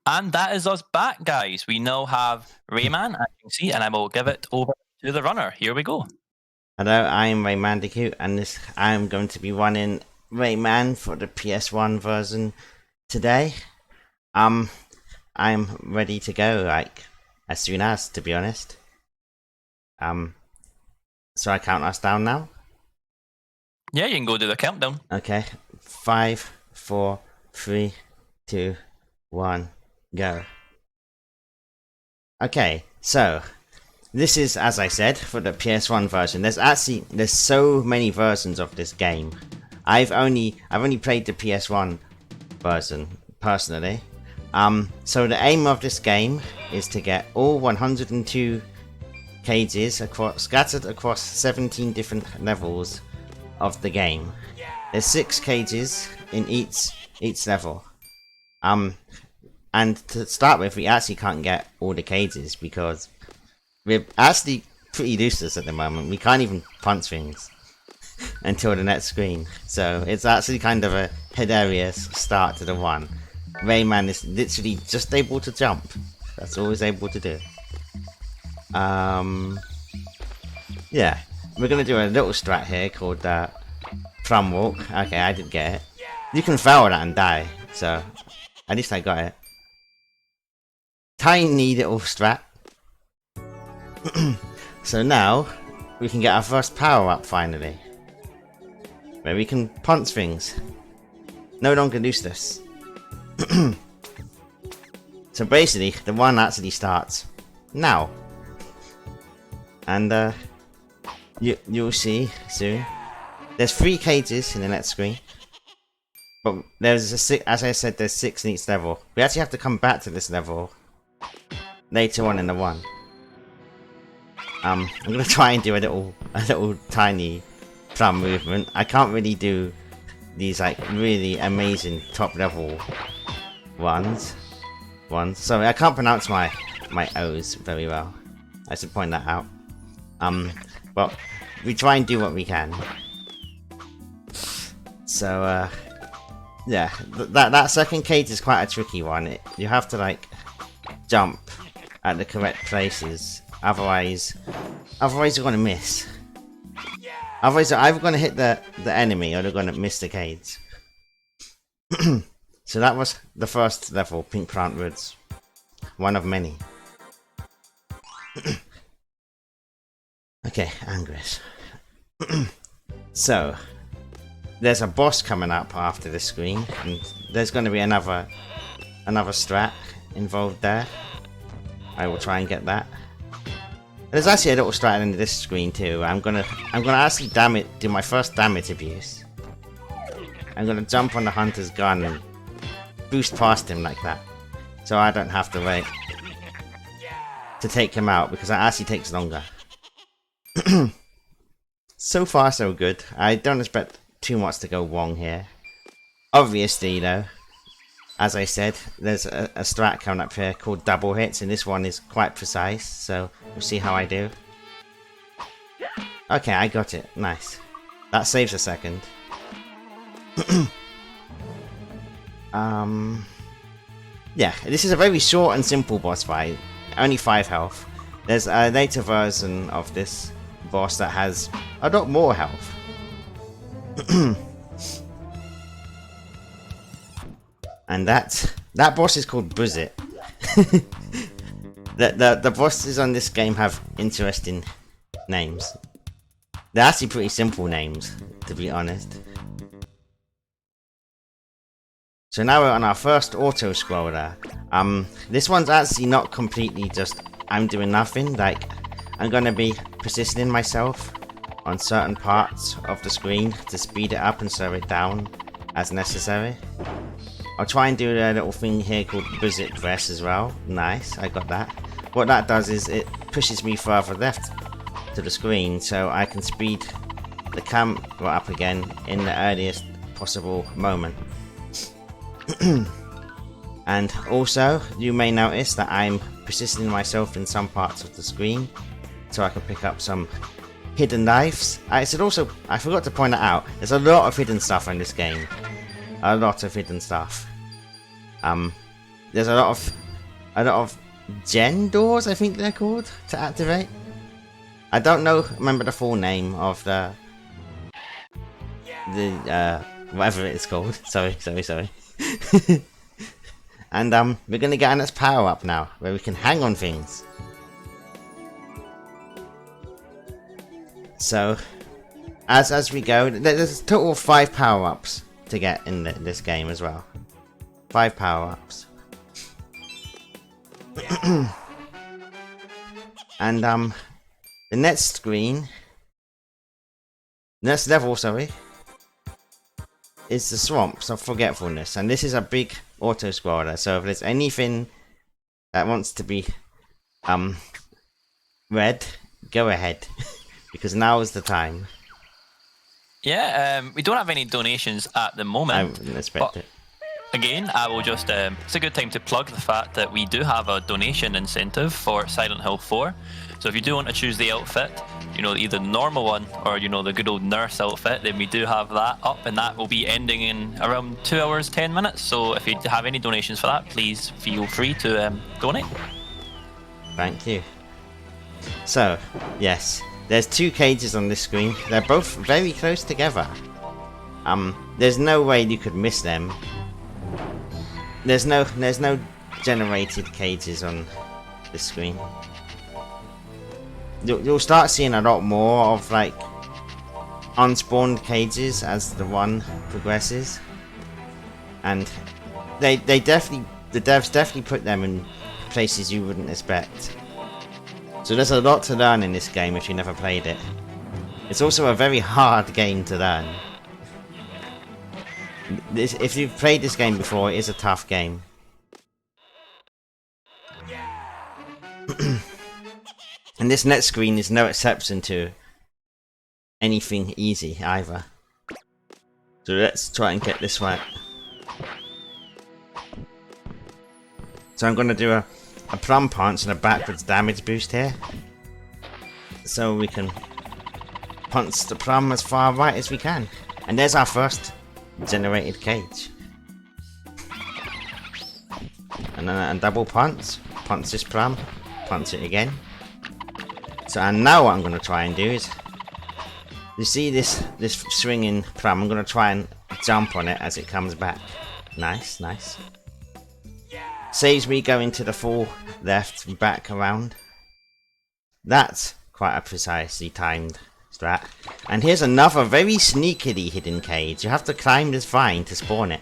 And that is us back, guys. We now have Rayman, as you can see, and I will give it over to the runner. Here we go. Hello, I'm Rayman, and I'm going to be running Rayman for the PS1 version today. I'm ready to go, like, as soon as, to be honest. So I count us down now? Yeah, you can go do the countdown. Okay. 5, 4, 3, 2, 1, go. Okay, so this is, as I said, for the PS1 version. There's so many versions of this game. I've only played the PS1 version personally. So the aim of this game is to get all 102 cages scattered across 17 different levels of the game. There's 6 cages in each level. And to start with, we actually can't get all the cages because we're actually pretty useless at the moment. We can't even punch things until the next screen. So it's actually kind of a hilarious start to the one. Rayman is literally just able to jump. That's all he's able to do. Yeah. We're gonna do a little strat here called Plum Walk. Okay, I did get it. You can fail that and die, so at least I got it. Tiny little strat. So now we can get our first power up finally, where we can punch things. No longer useless. So basically, the one actually starts now, and you'll see soon. There's 3 cages in the next screen, but there's as I said, there's 6 in each level. We actually have to come back to this level later on in the one. I'm gonna try and do a little tiny plum movement. I can't really do these like really amazing top level ones. Sorry, I can't pronounce my O's very well. I should point that out. But we try and do what we can. So yeah, that second cage is quite a tricky one. You have to like jump at the correct places. Otherwise you're gonna miss. Otherwise, you're either gonna hit the enemy or they're gonna miss the cage. So that was the first level, Pink Plant Woods. One of many. Okay, Angress. So there's a boss coming up after this screen, and there's gonna be another strat involved there. I will try and get that. There's actually a little strat in this screen too. I'm gonna actually do my first damage abuse. I'm gonna jump on the hunter's gun and boost past him like that, so I don't have to wait to take him out, because that actually takes longer. So far so good. I don't expect too much to go wrong here. Obviously though, as I said, there's a strat coming up here called double hits, and this one is quite precise, so we'll see how I do. Okay, I got it. Nice. That saves a second. Yeah, this is a very short and simple boss fight. Only 5 health. There's a later version of this boss that has a lot more health. And that boss is called Buzzit. The bosses on this game have interesting names. They're actually pretty simple names, to be honest. So now we're on our first auto scroller. This one's actually not completely just I'm doing nothing. Like, I'm gonna be positioning myself on certain parts of the screen to speed it up and slow it down as necessary. I'll try and do a little thing here called Buzzit Press as well. Nice, I got that. What that does is it pushes me further left to the screen, so I can speed the camera up again in the earliest possible moment. And also, you may notice that I'm positioning myself in some parts of the screen, so I can pick up some hidden knives. I forgot to point that out, there's a lot of hidden stuff in this game. A lot of hidden stuff. there's a lot of gen doors, I think they're called, to activate. I don't remember the full name of the whatever it's called. Sorry. And we're gonna get our next power up now, where we can hang on things. So, as we go, there's a total of 5 power ups to get in this game as well. 5 power ups. And the next level, is the Swamps of Forgetfulness, and this is a big auto-scroller, so if there's anything that wants to be read, go ahead, because now is the time. Yeah, we don't have any donations at the moment. I wouldn't expect it. Again, I will just, it's a good time to plug the fact that we do have a donation incentive for Silent Hill 4. So if you do want to choose the outfit, you know, either the normal one or, you know, the good old nurse outfit, then we do have that up, and that will be ending in around 2 hours, 10 minutes. So if you have any donations for that, please feel free to donate. Thank you. So, yes, there's 2 cages on this screen. They're both very close together. There's no way you could miss them. There's no generated cages on this screen. You'll start seeing a lot more of like unspawned cages as the one progresses, and the devs definitely put them in places you wouldn't expect. So there's a lot to learn in this game if you never played it. It's also a very hard game to learn. If you've played this game before, it is a tough game. And this next screen is no exception to anything easy either. So let's try and get this right. So I'm going to do a plum punch and a backwards damage boost here. So we can punch the plum as far right as we can. And there's our first generated cage. And then a double punch this plum, punch it again. So, and now what I'm going to try and do is, you see this swinging plum, I'm going to try and jump on it as it comes back. Nice. Saves me going to the full left and back around. That's quite a precisely timed strat. And here's another very sneakily hidden cage. You have to climb this vine to spawn it.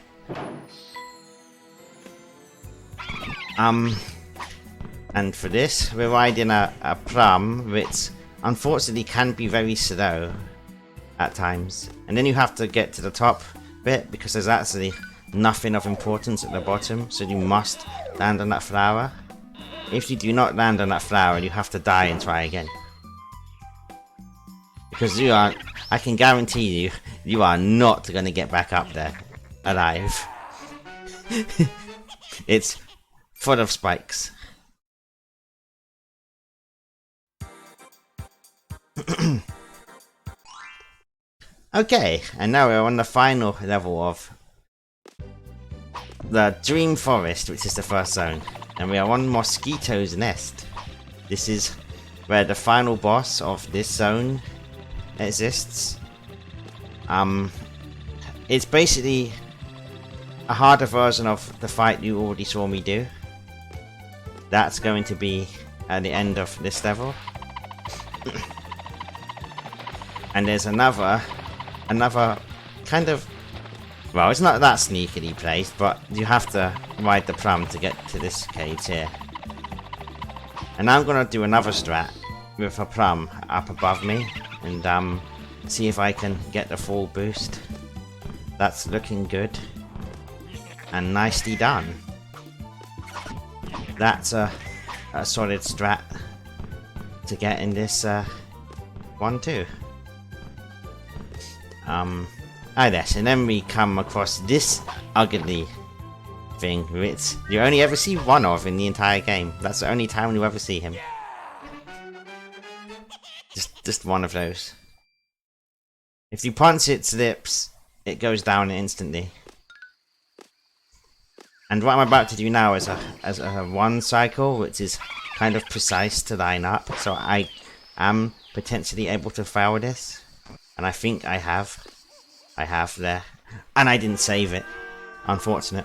And for this, we're riding a plum, which unfortunately can be very slow at times. And then you have to get to the top bit, because there's actually nothing of importance at the bottom, so you must land on that flower. If you do not land on that flower, you have to die and try again. Because I can guarantee you, you are not going to get back up there alive. It's full of spikes. Okay, and now we're on the final level of the Dream Forest, which is the first zone. And we are on Mosquito's Nest. This is where the final boss of this zone exists. It's basically a harder version of the fight you already saw me do. That's going to be at the end of this level. And there's another kind of, well, it's not that sneakily placed, but you have to ride the plum to get to this cage here. And now I'm gonna do another strat with a plum up above me, and see if I can get the full boost. That's looking good. And nicely done. That's a solid strat to get in this one too. Yes, and then we come across this ugly thing, which you only ever see one of in the entire game. That's the only time you ever see him. Just one of those. If you punch its lips, it goes down instantly. And what I'm about to do now is a one cycle, which is kind of precise to line up. So I am potentially able to fail this. And I think I have. I have there. And I didn't save it. Unfortunate.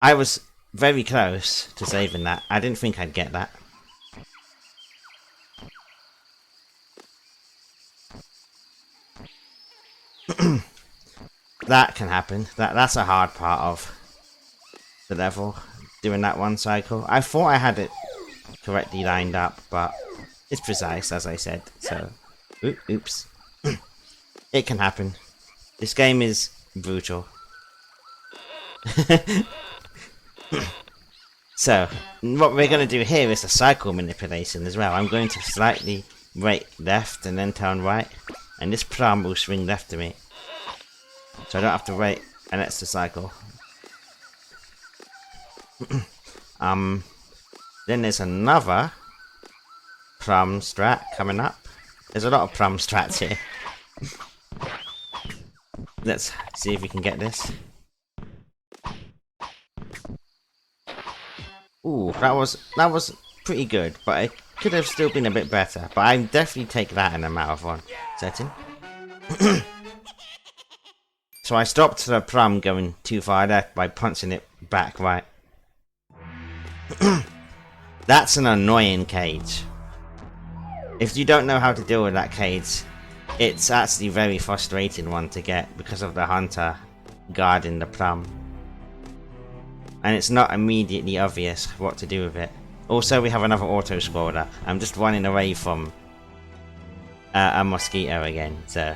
I was very close to saving that. I didn't think I'd get that. That can happen. That's a hard part of the level. Doing that one cycle. I thought I had it correctly lined up, but it's precise, as I said. So, oops. It can happen. This game is brutal. So, what we're going to do here is a cycle manipulation as well. I'm going to slightly rate left and then turn right. And this plum will swing left to me. So I don't have to wait an extra cycle. Then there's another plum strat coming up. There's a lot of plum strats here. Let's see if we can get this. Ooh, that was pretty good, but it could have still been a bit better. But I definitely take that in a marathon setting. So I stopped the plum going too far left by punching it back right. That's an annoying cage. If you don't know how to deal with that cage, it's actually a very frustrating one to get because of the hunter guarding the plum. And it's not immediately obvious what to do with it. Also, we have another auto-scroller. I'm just running away from a mosquito again, so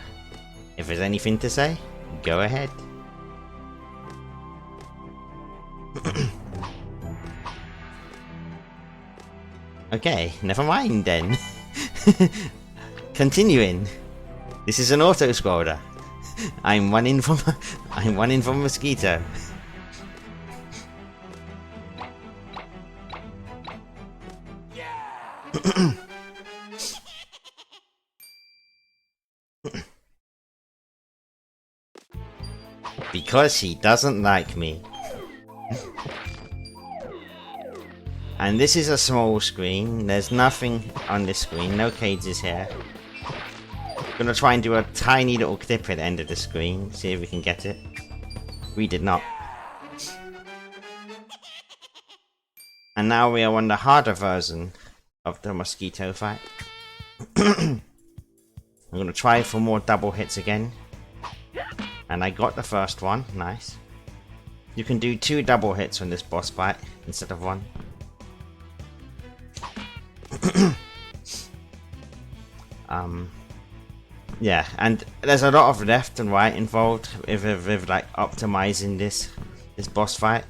if there's anything to say, go ahead. Okay, never mind then. Continuing. This is an auto-scroller. I'm running from a mosquito. Because he doesn't like me. And this is a small screen. There's nothing on this screen. No cages here. Gonna try and do a tiny little clip at the end of the screen. See if we can get it. We did not. And now we are on the harder version of the mosquito fight. I'm gonna try for more double hits again. And I got the first one. Nice. You can do 2 double hits on this boss fight instead of 1. Yeah, and there's a lot of left and right involved with like optimizing this boss fight.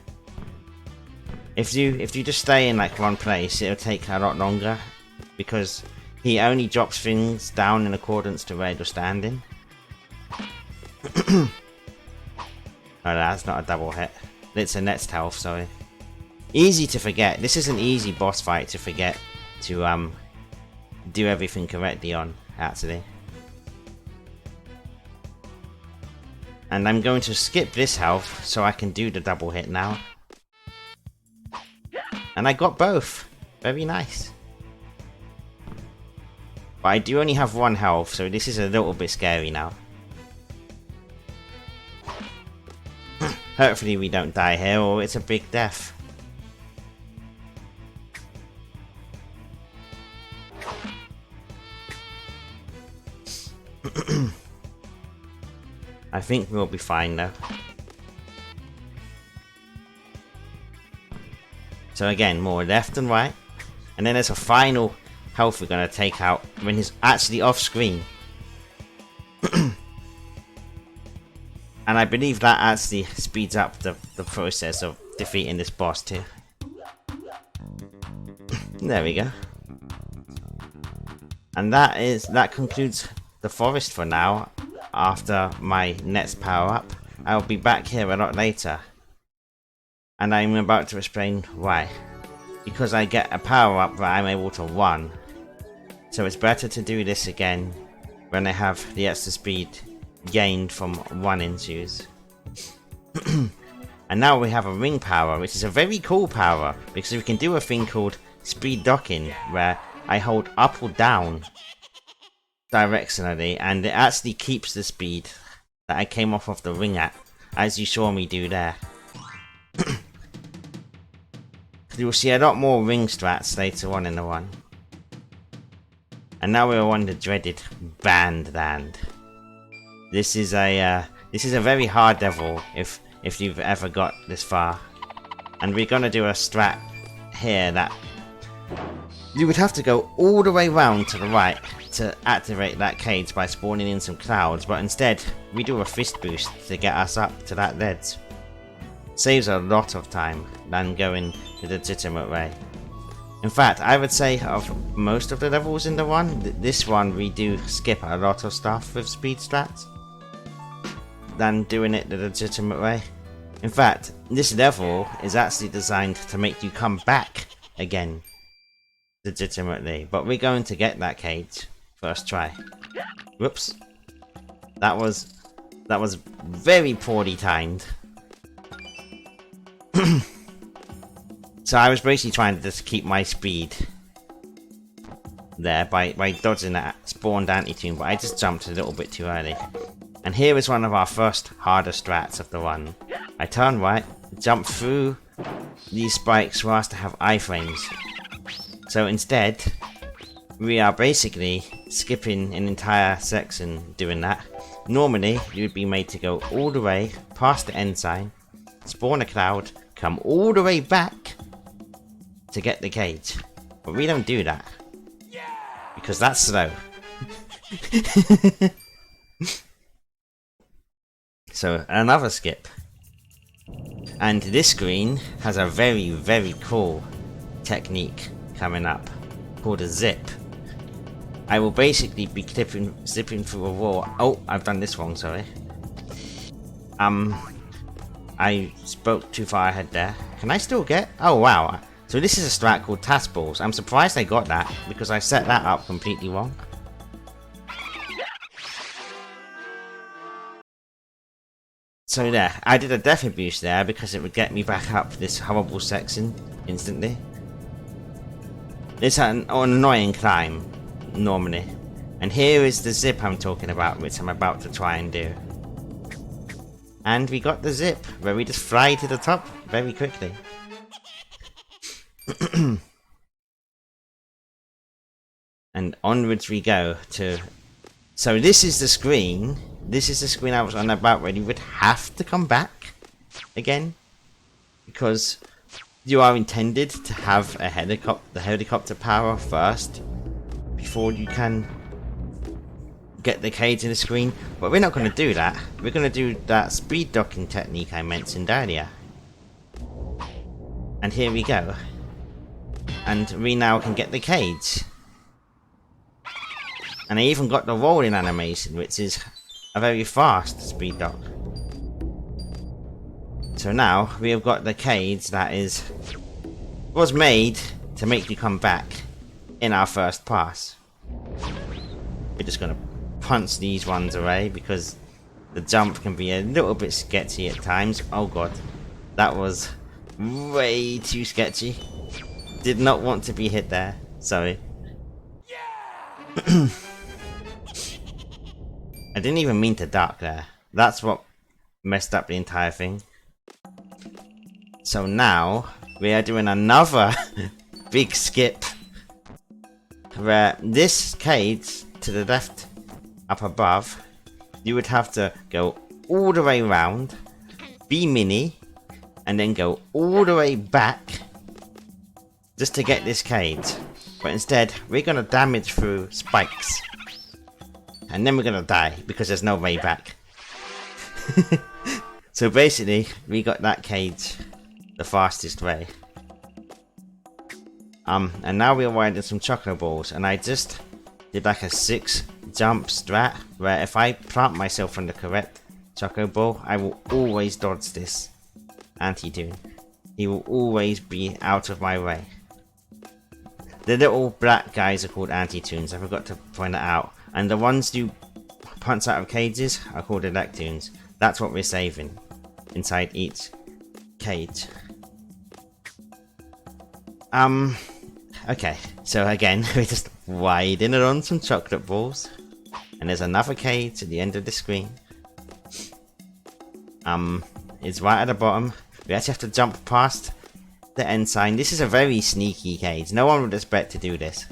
If you just stay in like one place, it'll take a lot longer because he only drops things down in accordance to where you're standing. Oh, that's not a double hit. It's a next health, sorry. Easy to forget. This is an easy boss fight to forget to do everything correctly on, actually. And I'm going to skip this health so I can do the double hit now. And I got both. Very nice. But I do only have 1 health, so this is a little bit scary now. Hopefully we don't die here, or it's a big death. I think we'll be fine though. So again, more left and right. And then there's a final health we're going to take out when he's actually off screen. And I believe that actually speeds up the process of defeating this boss too. There we go. And that concludes the forest for now. After my next power up, I'll be back here a lot later. And I'm about to explain why. Because I get a power up that I'm able to run. So it's better to do this again when I have the extra speed gained from running shoes. And now we have a ring power, which is a very cool power, because we can do a thing called speed docking, where I hold up or down directionally, and it actually keeps the speed that I came off of the ring at, as you saw me do there. You'll see a lot more ring strats later on in the one. And now we're on the dreaded Band Land. This is a very hard level if you've ever got this far. And we're gonna do a strat here that you would have to go all the way round to the right to activate that cage by spawning in some clouds, but instead we do a fist boost to get us up to that ledge. Saves a lot of time than going the legitimate way. In fact, I would say of most of the levels in the one, this one we do skip a lot of stuff with speed strats than doing it the legitimate way. In fact, this level is actually designed to make you come back again legitimately, but we're going to get that cage first try. Whoops. That was very poorly timed. So I was basically trying to just keep my speed there by dodging that spawned anti-tune, but I just jumped a little bit too early. And here is one of our first harder strats of the one. I turn right, jump through these spikes for us to have iframes. So instead, we are basically skipping an entire section doing that. Normally, you'd be made to go all the way past the end sign, spawn a cloud, come all the way back to get the cage. But we don't do that. Because that's slow. So, another skip. And this screen has a very, very cool technique coming up called a zip. I will basically be zipping through a wall. Oh, I've done this wrong, sorry. I spoke too far ahead there. Can I still get? Oh wow. So this is a strat called task balls. I'm surprised I got that because I set that up completely wrong. So there, I did a death abuse there because it would get me back up this horrible section instantly. It's an annoying climb, normally. And here is the zip I'm talking about, which I'm about to try and do. And we got the zip, where we just fly to the top very quickly. And onwards we go to... So this is the screen. This is the screen I was on about where you would have to come back again. Because you are intended to have the helicopter power first before you can get the cage in the screen. But we're not going to do that. We're going to do that speed docking technique I mentioned earlier. And here we go. And we now can get the cage. And I even got the rolling animation, which is a very fast speed dock. So now we have got the cage that was made to make you come back in our first pass. We're just gonna punch these ones away because the jump can be a little bit sketchy at times. Oh god, that was way too sketchy. Did not want to be hit there. Sorry. I didn't even mean to duck there. That's what messed up the entire thing. So now we are doing another big skip where this cage to the left up above, you would have to go all the way around, be mini, and then go all the way back just to get this cage. But instead, we're gonna damage through spikes. And then we're gonna die because there's no way back. So basically, we got that cage the fastest way. And now we're riding some choco balls, and I just did like a 6 jump strat where if I plant myself on the correct choco ball, I will always dodge this anti-tune. He will always be out of my way. The little black guys are called anti-tunes, I forgot to point that out. And the ones you punch out of cages are called electunes. That's what we're saving inside each cage. Okay, so again, we're just riding it on some chocolate balls. And there's another cage at the end of the screen. It's right at the bottom. We actually have to jump past the end sign. This is a very sneaky cage. No one would expect to do this.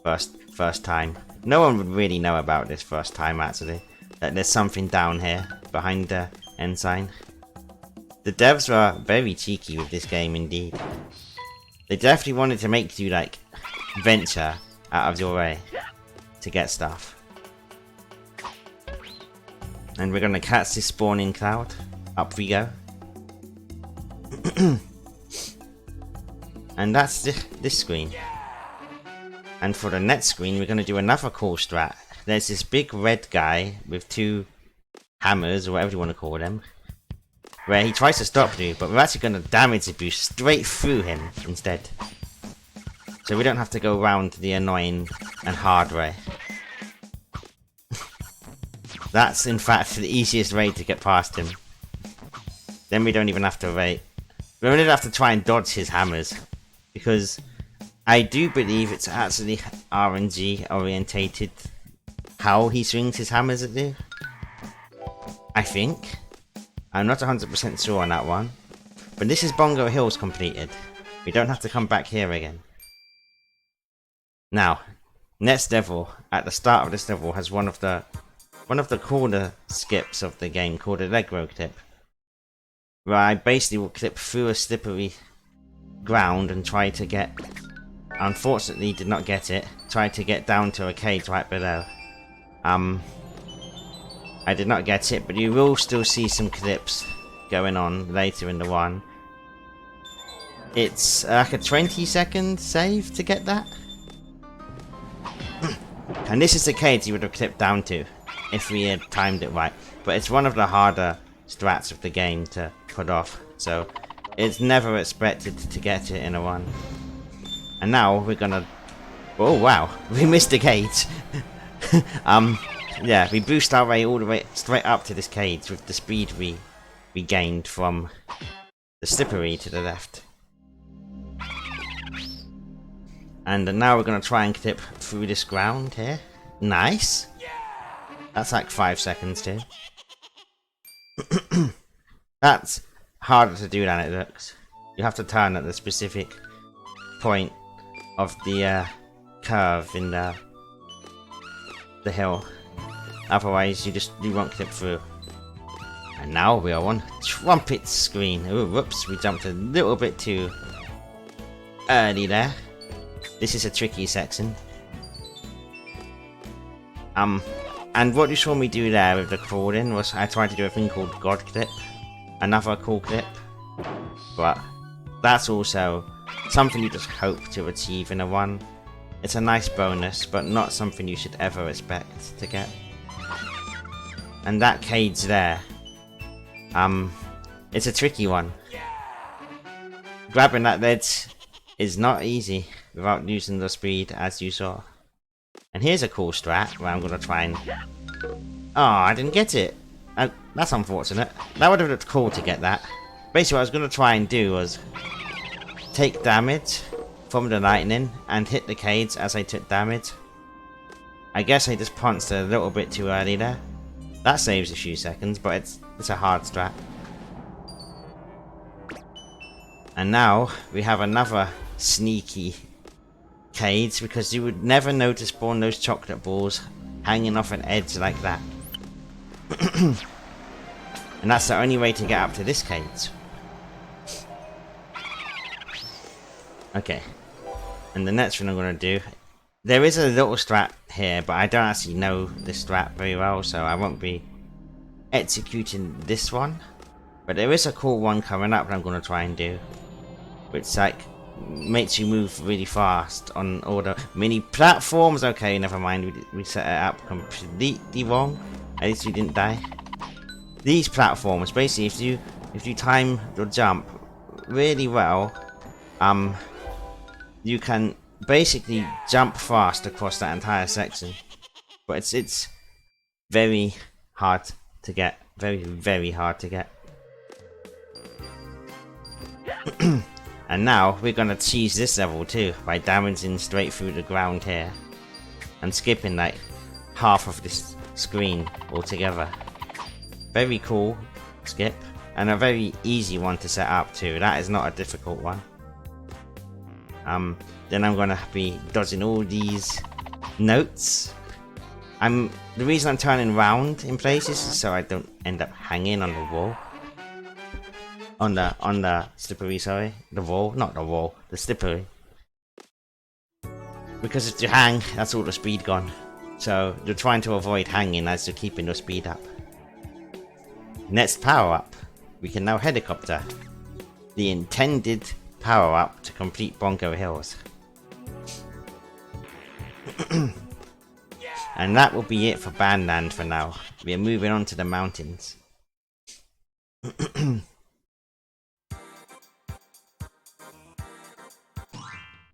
First time. No one would really know about this first time, actually. That there's something down here, behind the end sign. The devs were very cheeky with this game, indeed. They definitely wanted to make you, like, venture out of your way to get stuff. And we're gonna catch this spawning cloud. Up we go. And that's this screen. And for the next screen, we're gonna do another cool strat. There's this big red guy with 2 hammers, or whatever you want to call them, where he tries to stop you, but we're actually gonna damage the boost straight through him instead. So we don't have to go around the annoying and hard way. That's in fact the easiest way to get past him. Then we don't even have to wait. We don't even have to try and dodge his hammers. Because I do believe it's actually RNG orientated how he swings his hammers at you. I think. I'm not 100% sure on that one. But this is Bongo Hills completed. We don't have to come back here again. Now, next level, at the start of this level, has one of the cooler skips of the game called a leg roll clip, where I basically will clip through a slippery ground and try to get, unfortunately did not get it, try to get down to a cage right below. I did not get it, but you will still see some clips going on later in the one. It's like a 20-second save to get that. And this is the cage you would have clipped down to if we had timed it right, but it's one of the harder strats of the game to put off, so it's never expected to get it in a one. And now we're gonna... Oh wow, we missed the cage. Yeah, we boost our way all the way straight up to this cage with the speed we gained from the slippery to the left. And now we're gonna try and clip through this ground here. Nice! That's like 5 seconds too. That's harder to do than it looks. You have to turn at the specific point of the curve in the hill. Otherwise you won't clip through. And now we are on trumpet screen. Oh, whoops, we jumped a little bit too early there. This is a tricky section. And what you saw me do there with the crawling was I tried to do a thing called God Clip. Another cool clip. But that's also something you just hope to achieve in a one. It's a nice bonus, but not something you should ever expect to get. And that cage there, it's a tricky one. Grabbing that ledge is not easy without losing the speed, as you saw. And here's a cool strat where I'm gonna try and... Oh, I didn't get it. That's unfortunate. That would have looked cool to get that. Basically what I was gonna try and do was take damage from the lightning and hit the cage as I took damage. I guess I just punched a little bit too early there. That saves a few seconds, but it's a hard strat. And now we have another sneaky cage, because you would never know to spawn those chocolate balls hanging off an edge like that. And that's the only way to get up to this cage. Okay. And the next thing I'm going to do... There is a little strat here, but I don't actually know this strat very well, so I won't be executing this one. But there is a cool one coming up that I'm going to try and do. Which, like, makes you move really fast on all the mini platforms. Okay, never mind, we set it up completely wrong. At least we didn't die. These platforms, basically, if you time your jump really well, you can basically jump fast across that entire section. But it's very hard to get. Very, very hard to get. And now we're gonna cheese this level too by damaging straight through the ground here and skipping like half of this screen altogether. Very cool skip, and a very easy one to set up too. That is not a difficult one. Then I'm gonna be dodging all these notes. The reason I'm turning round in places is so I don't end up hanging on the wall. On the slippery, sorry. The wall, not the wall, the slippery. Because if you hang, that's all the speed gone. So you're trying to avoid hanging as you're keeping your speed up. Next power up. We can now helicopter. The intended power up to complete Bongo Hills. And that will be it for Bandland for now. We are moving on to the mountains.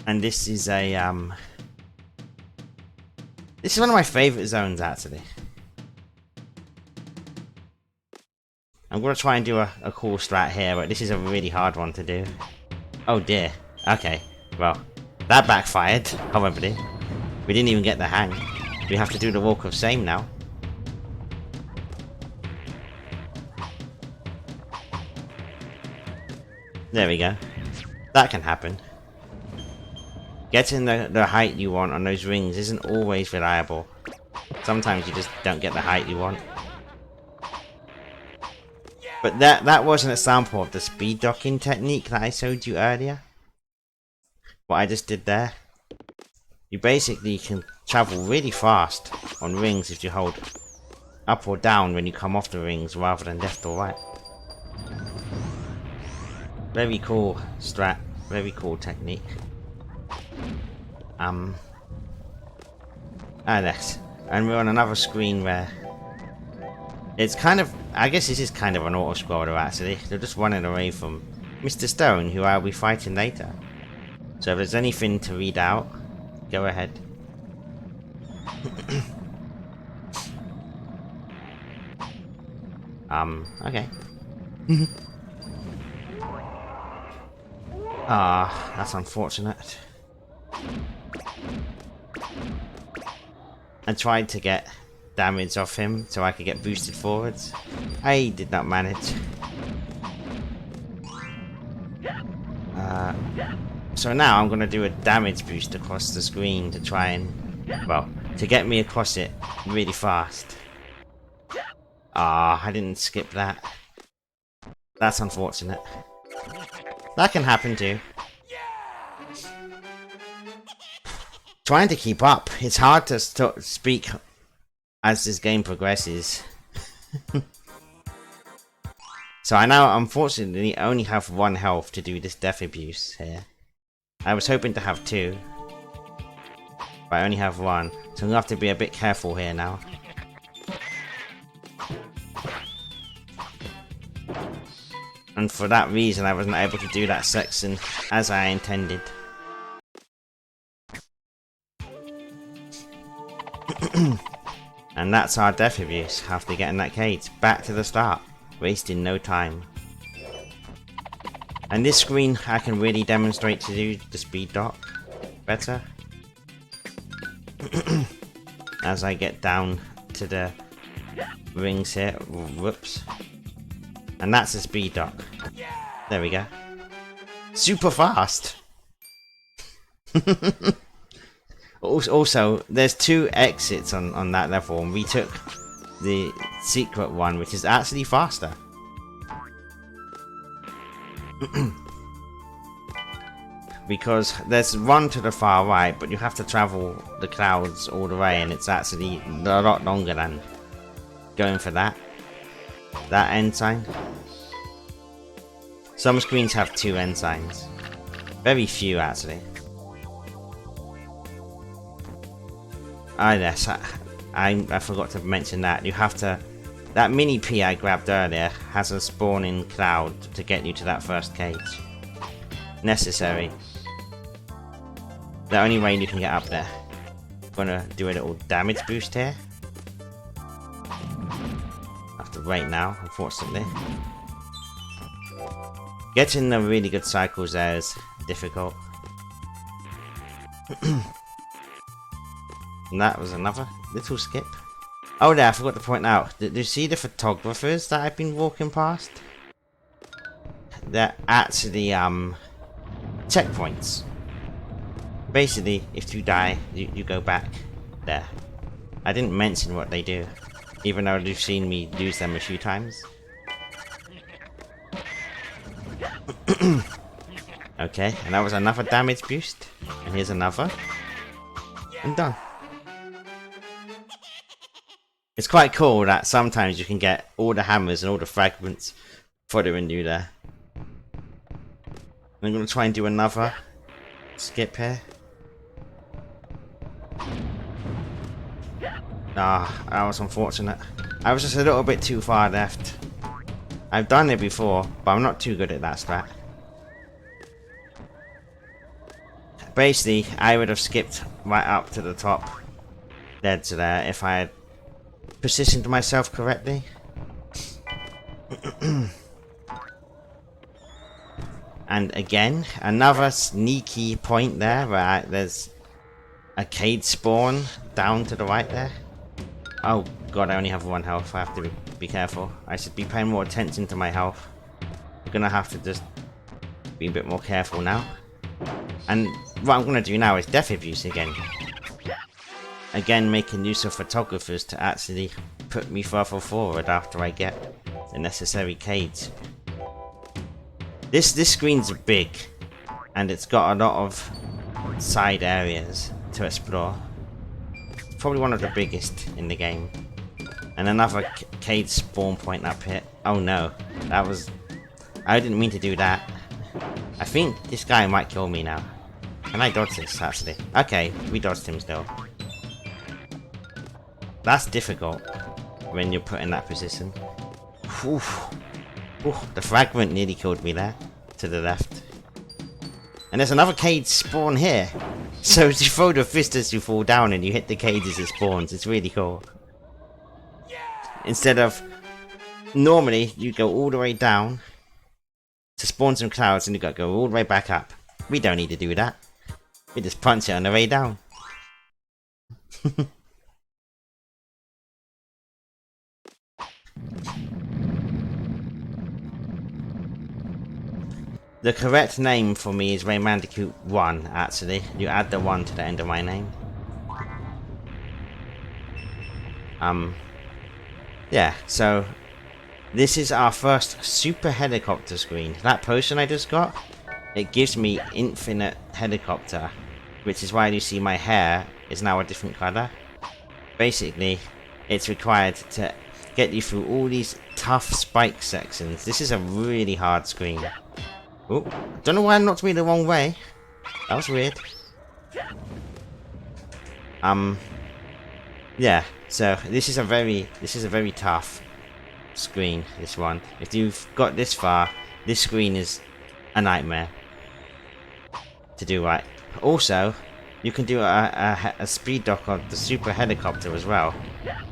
And this is a this is one of my favourite zones actually. I'm gonna try and do a cool strat here, but this is a really hard one to do. Oh dear. Okay. Well, that backfired horribly. We didn't even get the hang. We have to do the walk of shame now. There we go. That can happen. Getting the height you want on those rings isn't always reliable. Sometimes you just don't get the height you want. But that was an example of the speed docking technique that I showed you earlier. What I just did there. You basically can travel really fast on rings if you hold up or down when you come off the rings rather than left or right. Very cool strat, very cool technique. And we're on another screen where it's kind of, I guess this is kind of an auto-scroller actually. They're just running away from Mr. Stone, who I'll be fighting later. So if there's anything to read out, go ahead. Okay. Ah, that's unfortunate. I tried to get damage off him so I could get boosted forwards. I did not manage. So now I'm gonna do a damage boost across the screen to try and, well, to get me across it really fast. Ah, I didn't skip that. That's unfortunate. That can happen too. Trying to keep up. It's hard to speak as this game progresses. So I now unfortunately only have 1 health to do this death abuse here. I was hoping to have 2. But I only have 1. So I'm gonna have to be a bit careful here now. And for that reason I wasn't able to do that section as I intended. And that's our death abuse after getting that cage. Back to the start, wasting no time. And this screen I can really demonstrate to do the speed dock better. As I get down to the rings here. Whoops. And that's a speed dock. There we go. Super fast! Also, there's 2 exits on that level, and we took the secret one, which is actually faster. Because there's one to the far right, but you have to travel the clouds all the way, and it's actually a lot longer than going for that end sign. Some screens have 2 end signs. Very few, actually. Ah, yes, I forgot to mention that. You have to... That mini P I grabbed earlier has a spawning cloud to get you to that first cage. Necessary. The only way you can get up there. I'm gonna do a little damage boost here. I have to wait now, unfortunately. Getting the really good cycles there is difficult. And that was another little skip. Oh yeah, I forgot to point out. Did you see the photographers that I've been walking past? They're actually checkpoints. Basically, if you die, you go back there. I didn't mention what they do, even though you've seen me use them a few times. Okay, and that was another damage boost. And here's another. And done. It's quite cool that sometimes you can get all the hammers and all the fragments following you there. I'm going to try and do another skip here. Ah, that was unfortunate. I was just a little bit too far left. I've done it before, but I'm not too good at that strat. Basically, I would have skipped right up to the top ledge there if I had positioned myself correctly. And again, another sneaky point there where there's a cage spawn down to the right there. Oh god, I only have 1 health. I have to be careful. I should be paying more attention to my health. I'm gonna have to just be a bit more careful now. And what I'm gonna do now is death abuse again. Again, making use of photographers to actually put me further forward after I get the necessary cage. This screen's big, and it's got a lot of side areas to explore. It's probably one of the biggest in the game. And another cage spawn point up here. Oh no, that was... I didn't mean to do that. I think this guy might kill me now. Can I dodge this, actually? Okay, we dodged him still. That's difficult when you're put in that position. Oof. Oof, the fragment nearly killed me there, to the left. And there's another cage spawn here. So you throw the fist as you fall down and you hit the cage as it spawns. It's really cool. Instead of... Normally, you go all the way down to spawn some clouds and you gotta go all the way back up. We don't need to do that. We just punch it on the way down. The correct name for me is Rayman 1, actually. You add the 1 to the end of my name. Yeah, so this is our first super helicopter screen. That potion I just got, it gives me infinite helicopter, which is why you see my hair is now a different color. Basically, it's required to get you through all these tough spike sections. This is a really hard screen. Oh, don't know why I knocked me the wrong way. That was weird. Yeah, so this is a very tough screen, this one. If you've got this far, this screen is a nightmare to do right. Also, you can do a speed dock of the super helicopter as well,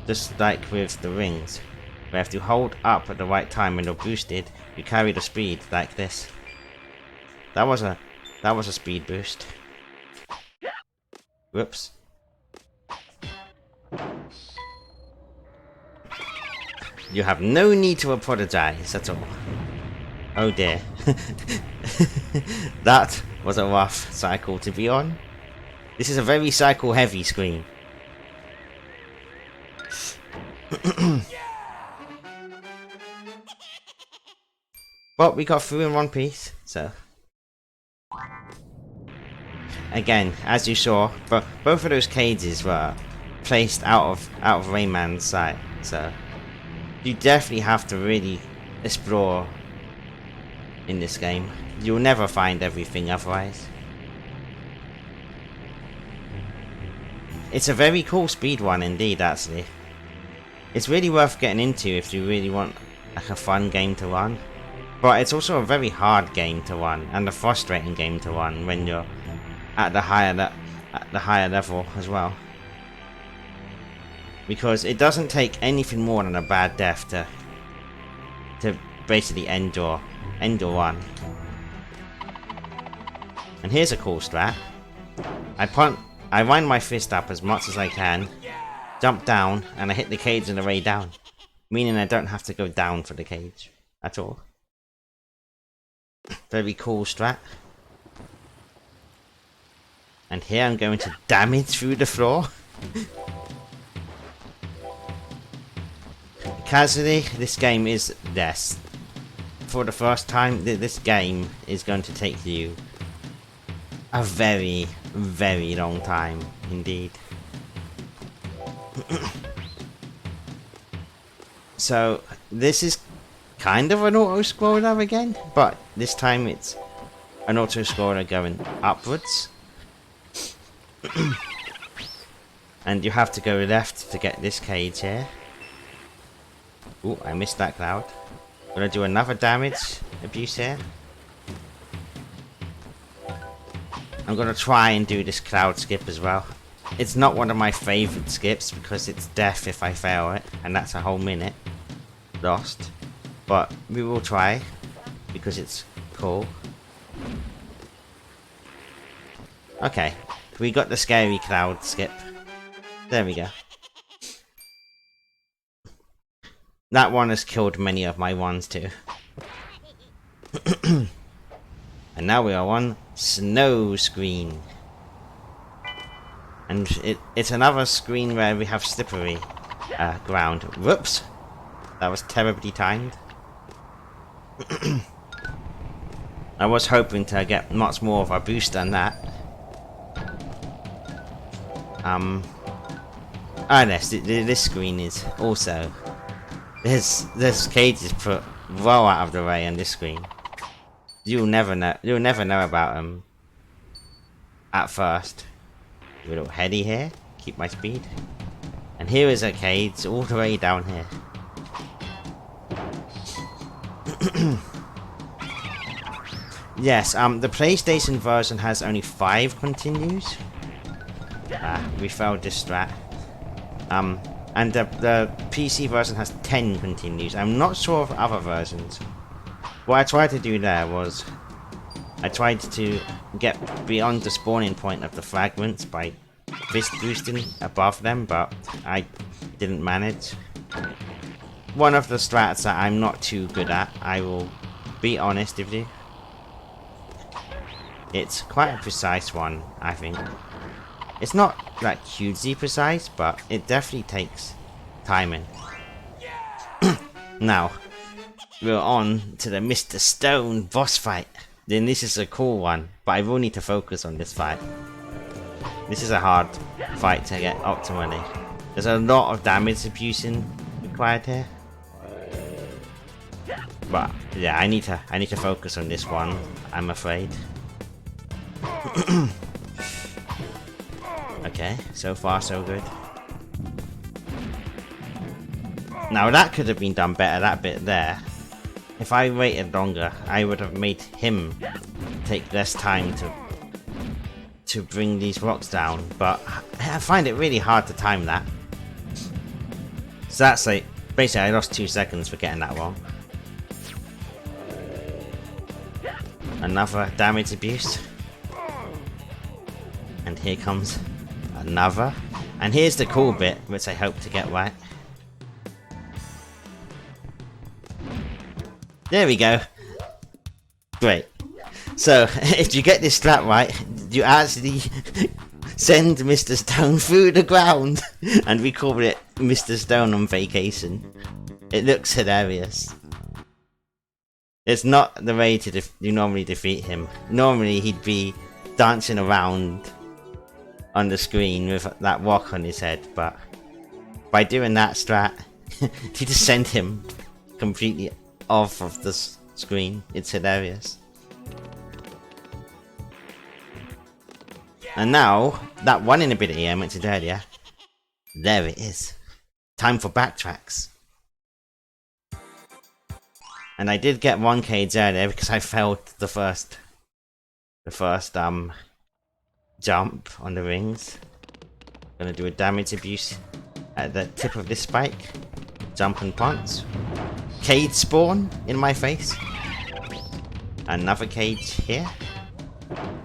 just like with the rings, where if you hold up at the right time when you're boosted, you carry the speed like this. That was a speed boost. Whoops. You have no need to apologize at all. Oh dear. That was a rough cycle to be on. This is a very cycle heavy screen. But we got through in one piece, so. Again, as you saw, but both of those cages were placed out of Rayman's sight, so you definitely have to really explore in this game. You'll never find everything otherwise. It's a very cool speed one indeed, actually. It's really worth getting into if you really want like a fun game to run. But it's also a very hard game to run and a frustrating game to run when you're at the higher level as well. Because it doesn't take anything more than a bad death to basically end your run. And here's a cool strat. I wind my fist up as much as I can, jump down, and I hit the cage on the way down. Meaning I don't have to go down for the cage at all. Very cool strat. And here I'm going to damage through the floor. Casually, this game is this. For the first time, this game is going to take you a very, very long time indeed. So, this is kind of an auto-scroller again, but this time it's an auto-scroller going upwards. And you have to go left to get this cage here. Ooh, I missed that cloud. Gonna do another damage abuse here. I'm gonna try and do this cloud skip as well. It's not one of my favourite skips because it's death if I fail it, and that's a whole minute lost. But we will try because it's cool. Okay, we got the scary cloud skip. There we go. That one has killed many of my ones too. And now we are on snow screen. And it's another screen where we have slippery ground. Whoops! That was terribly timed. I was hoping to get much more of a boost than that. This screen is also... There's cages put well out of the way on this screen. You'll never know about them at first. A little heady here, keep my speed. And here is a cage all the way down here. Yes, the PlayStation version has only 5 continues. We failed this strat. And the PC version has 10 continues. I'm not sure of other versions. What I tried to do there was I tried to get beyond the spawning point of the fragments by fist boosting above them, but I didn't manage. One of the strats that I'm not too good at, I will be honest with you. It's quite a precise one, I think. It's not like hugely precise, but it definitely takes timing. Now, we're on to the Mr. Stone boss fight. Then this is a cool one, but I will need to focus on this fight. This is a hard fight to get optimally. There's a lot of damage abusing required here. But yeah, I need to focus on this one, I'm afraid. Okay, so far so good. Now that could have been done better, that bit there. If I waited longer, I would have made him take less time to bring these rocks down, but I find it really hard to time that. So that's like, basically I lost 2 seconds for getting that wrong. Another damage abuse. And here comes another. And here's the cool bit, which I hope to get right. There we go. Great. So, if you get this strat right, you actually send Mr. Stone through the ground. And we call it Mr. Stone on vacation. It looks hilarious. It's not the way you normally defeat him. Normally he'd be dancing around on the screen with that rock on his head, but by doing that strat, you just send him completely off of the screen. It's hilarious. And now, that one inability I mentioned earlier, there it is. Time for backtracks. And I did get 1 cage earlier because I failed the first jump on the rings. Gonna do a damage abuse at the tip of this spike. Jump and punch. Cage spawn in my face. Another cage here.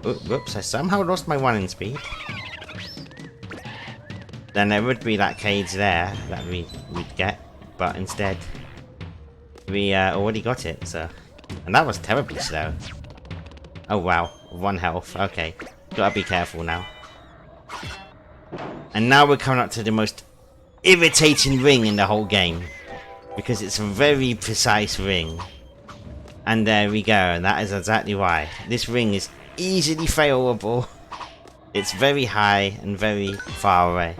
Whoops, I somehow lost my running speed. Then there would be that cage there that we'd get, but instead we already got it, so... And that was terribly slow. Oh wow, 1 health, okay. Gotta be careful now. And now we're coming up to the most irritating ring in the whole game. Because it's a very precise ring. And there we go, and that is exactly why. This ring is easily failable. It's very high and very far away.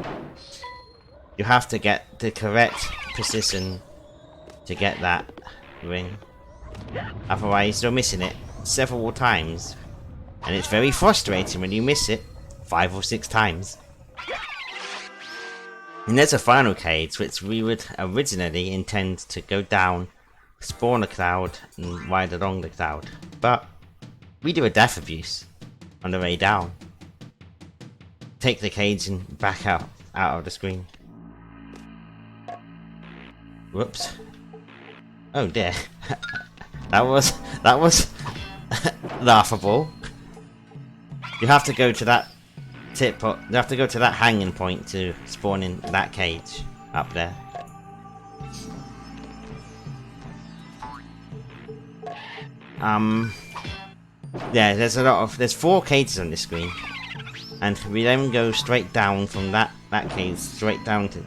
You have to get the correct precision to get that ring. Otherwise you're missing it several times. And it's very frustrating when you miss it 5 or 6 times. And there's a final cage which we would originally intend to go down, spawn a cloud and ride along the cloud. But we do a death abuse on the way down. Take the cage and back out of the screen. Whoops. Oh dear. that was laughable. You have to go to that you have to go to that hanging point to spawn in that cage up there. Yeah, there's 4 cages on this screen. And we then go straight down from that cage straight down to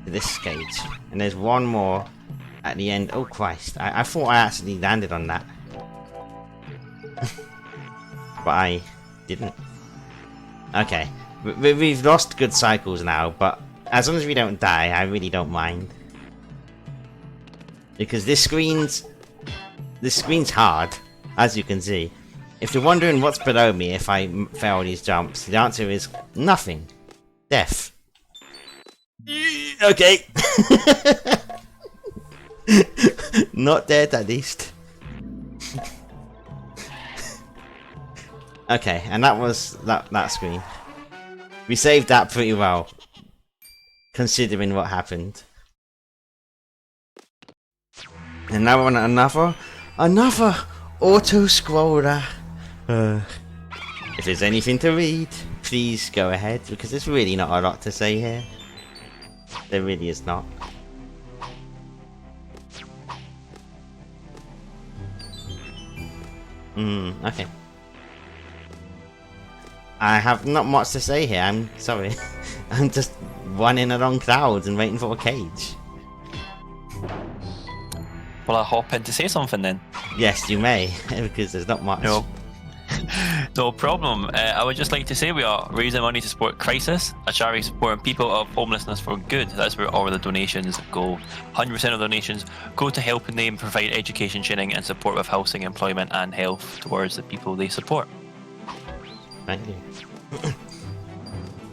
this cage. And there's one more at the end. Oh Christ, I thought I actually landed on that. But I didn't. Okay, we've lost good cycles now, but as long as we don't die, I really don't mind. Because this screen's hard, as you can see. If you're wondering what's below me if I fail these jumps, the answer is nothing. Death. Okay. Not dead at least. Okay, and that was that screen. We saved that pretty well, considering what happened. And now we're on another auto-scroller. If there's anything to read, please go ahead, because there's really not a lot to say here. There really is not. Okay. I have not much to say here, I'm sorry. I'm just running along clouds and waiting for a cage. Will I hop in to say something then? Yes, you may, because there's not much. No problem. I would just like to say we are raising money to support Crisis, a charity supporting people of homelessness for good. That's where all of the donations go. 100% of donations go to helping them provide education, training and support with housing, employment and health towards the people they support. Thank you.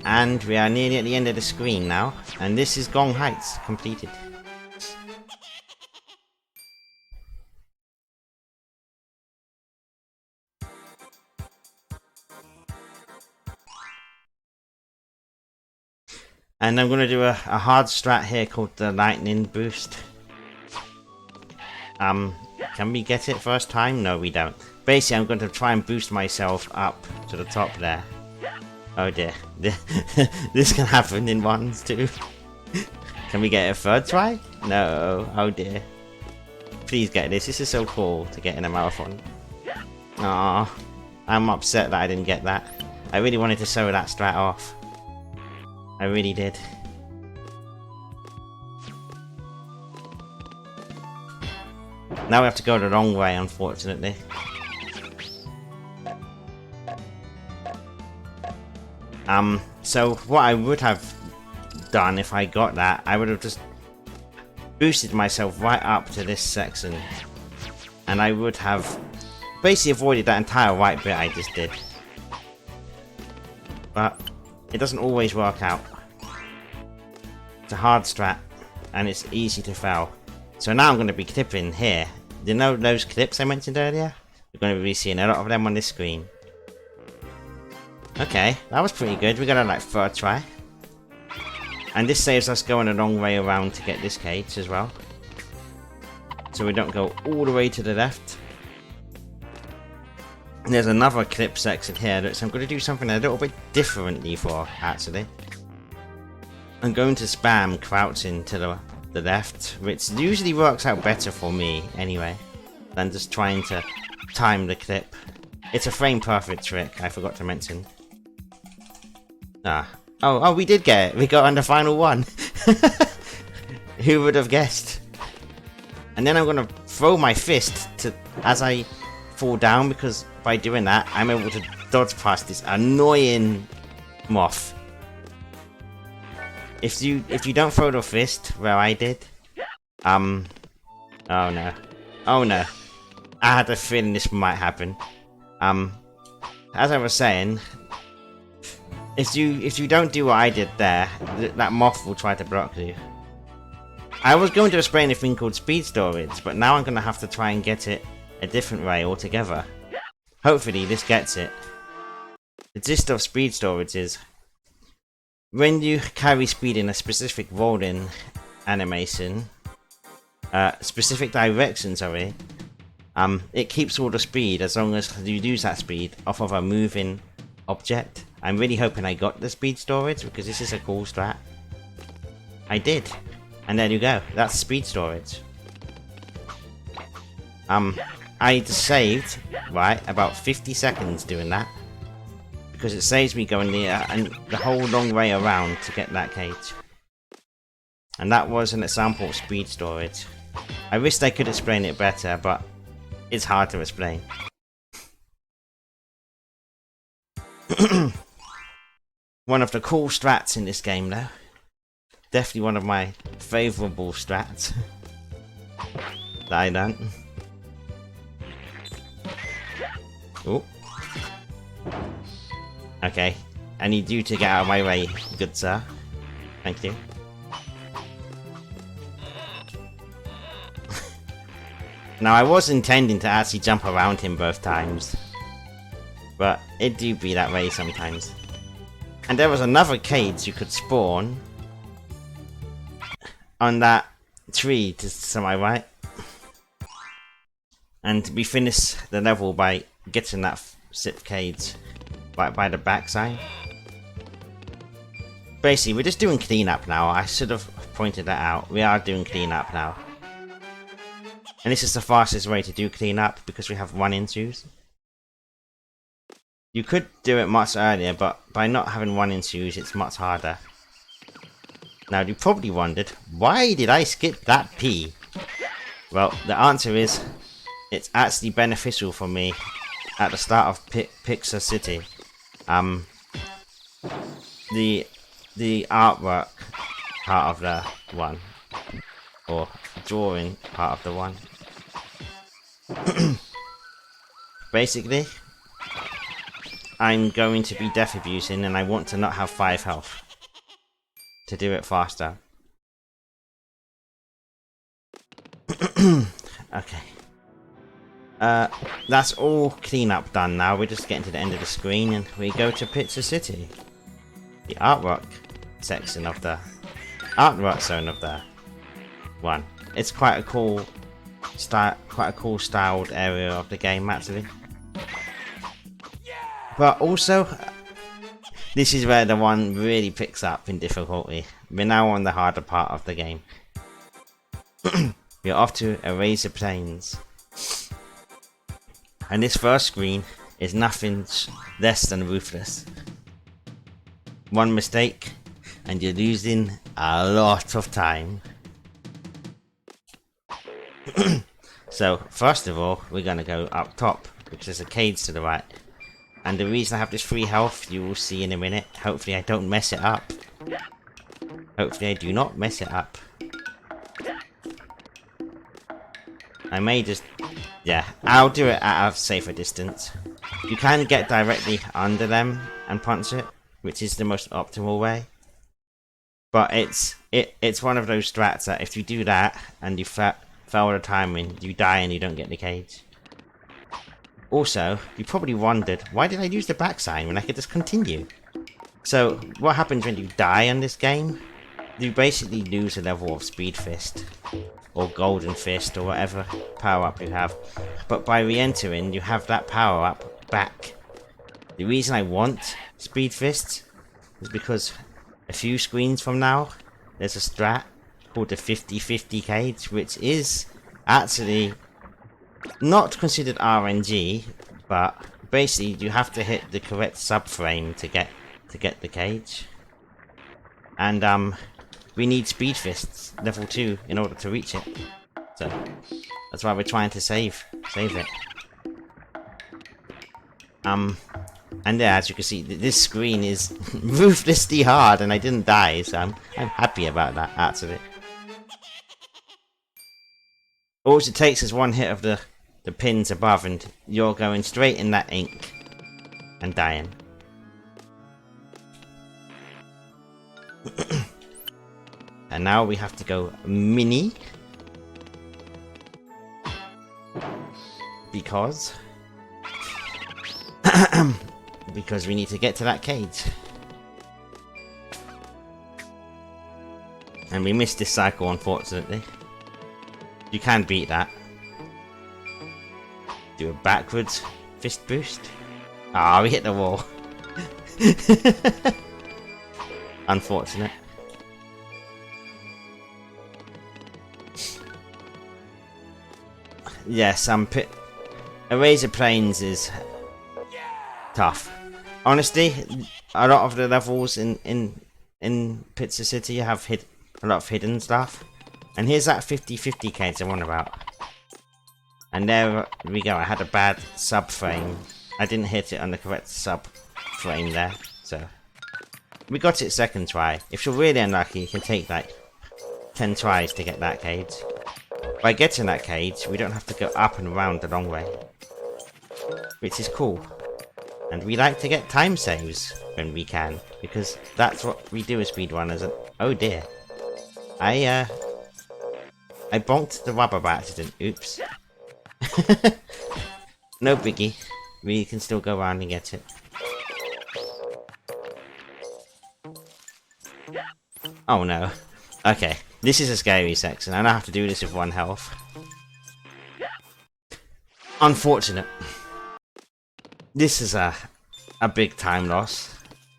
And we are nearly at the end of the screen now, and this is Gong Heights completed. And I'm going to do a hard strat here called the lightning boost. Can we get it first time? No, we don't. Basically, I'm going to try and boost myself up to the top there. Oh dear. This can happen in ones too. Can we get it a third try? No. Oh dear. Please get this. This is so cool to get in a marathon. Aww. I'm upset that I didn't get that. I really wanted to show that strat off. I really did. Now we have to go the long way, unfortunately. So what I would have done if I got that, I would have just boosted myself right up to this section. And I would have basically avoided that entire right bit I just did. But it doesn't always work out. It's a hard strat, and it's easy to fail. So now I'm going to be clipping here. You know those clips I mentioned earlier? We're going to be seeing a lot of them on this screen. Okay, that was pretty good. We got a like third try. And this saves us going a long way around to get this cage as well. So we don't go all the way to the left. There's another clip section here that I'm going to do something a little bit differently for, actually. I'm going to spam crouching to the left, which usually works out better for me, anyway, than just trying to time the clip. It's a frame perfect trick, I forgot to mention. Oh, we did get it! We got on the final one! Who would have guessed? And then I'm gonna throw my fist as I fall down, because by doing that, I'm able to dodge past this annoying moth. If you don't throw the fist where I did, oh no, I had a feeling this might happen. As I was saying, if you don't do what I did there, that moth will try to block you. I was going to explain a thing called speed storage, but now I'm going to have to try and get it a different way altogether. Hopefully this gets it. The gist of speed storage is, when you carry speed in a specific rolling animation, specific direction, sorry, it keeps all the speed as long as you use that speed off of a moving object. I'm really hoping I got the speed storage, because this is a cool strat. I did. And there you go, that's speed storage. I just saved, right, about 50 seconds doing that. Because it saves me going the whole long way around to get that cage. And that was an example of speed storage. I wished I could explain it better, but it's hard to explain. One of the cool strats in this game, though. Definitely one of my favourable strats that I done. Oh. Okay. I need you to get out of my way, good sir. Thank you. Now, I was intending to actually jump around him both times, but it do be that way sometimes. And there was another cage you could spawn on that tree to my right. And we finish the level by getting that zip cage right by the backside. Basically, we're just doing cleanup now. I should have pointed that out. We are doing cleanup now. And this is the fastest way to do cleanup because we have 1-in-2s. You could do it much earlier, but by not having 1-in-2s, it's much harder. Now, you probably wondered, why did I skip that P? Well, the answer is, it's actually beneficial for me at the start of Pixar City. The artwork part of the one, or drawing part of the one. Basically, I'm going to be death abusing and I want to not have 5 health to do it faster. Okay. That's all cleanup done now. We're just getting to the end of the screen and we go to Pizza City. The artwork section of the artwork zone of the one. It's quite a cool styled area of the game actually. But also, this is where the one really picks up in difficulty. We're now on the harder part of the game. We're off to erase the plains. And this first screen is nothing less than ruthless. One mistake, and you're losing a lot of time. So, first of all, we're gonna go up top, which is a cage to the right. And the reason I have this free health, you will see in a minute. Hopefully I don't mess it up. Hopefully I do not mess it up. I may just... yeah, I'll do it at a safer distance. You can get directly under them and punch it, which is the most optimal way. But it's one of those strats that if you do that, and you fail the timing, you die and you don't get the cage. Also, you probably wondered, why did I use the back sign when I could just continue? So, what happens when you die on this game? You basically lose a level of Speed Fist, or Golden Fist, or whatever power-up you have. But by re-entering, you have that power-up back. The reason I want Speed Fist is because a few screens from now, there's a strat called the 50-50 cage, which is actually not considered RNG, but basically you have to hit the correct subframe to get the cage. And we need Speed Fists level 2 in order to reach it. So that's why we're trying to save it. And yeah, as you can see, this screen is ruthlessly hard, and I didn't die, so I'm happy about that, actually. All it takes is one hit of the pins above, and you're going straight in that ink and dying. And now we have to go mini. Because we need to get to that cage. And we missed this cycle, unfortunately. You can beat that. Do a backwards fist boost. Ah, we hit the wall. Unfortunate. Yes, Eraser Plains is tough. Honestly, a lot of the levels in Pizza City have a lot of hidden stuff. And here's that 50-50 cage I'm on about. And there we go, I had a bad subframe. I didn't hit it on the correct subframe there, so we got it second try. If you're really unlucky, you can take like 10 tries to get that cage. By getting that cage, we don't have to go up and around the long way, which is cool. And we like to get time saves when we can, because that's what we do as speedrunners. And oh dear, I bonked the rubber by accident. Oops. No biggie. We can still go around and get it. Oh no. Okay, this is a scary section, and I have to do this with 1 health. Unfortunate. This is a big time loss.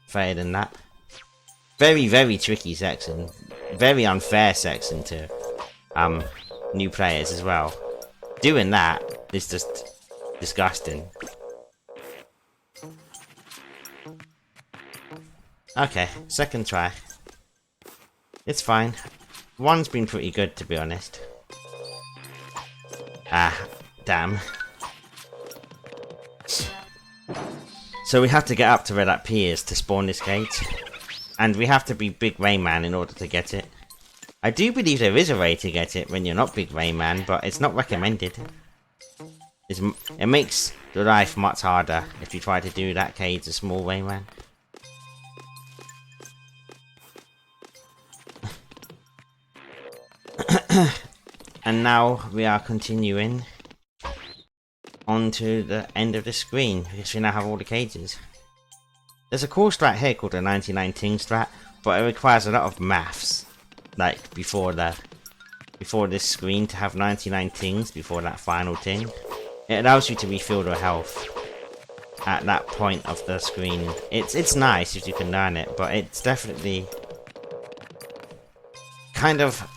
Fair than that. Very, very tricky section. Very unfair section to new players as well. Doing that is just disgusting. Okay, second try. It's fine. 1's been pretty good, to be honest. Ah, damn. So we have to get up to where that P is to spawn this cage. And we have to be Big Rayman in order to get it. I do believe there is a way to get it when you're not Big Rayman, but it's not recommended. It makes the life much harder if you try to do that cage as Small Rayman. And now we are continuing on to the end of the screen, because we now have all the cages. There's a cool strat here called the 99 ting strat, but it requires a lot of maths. Like before this screen to have 99 tings before that final ting. It allows you to refill your health at that point of the screen. It's nice if you can learn it, but it's definitely kind of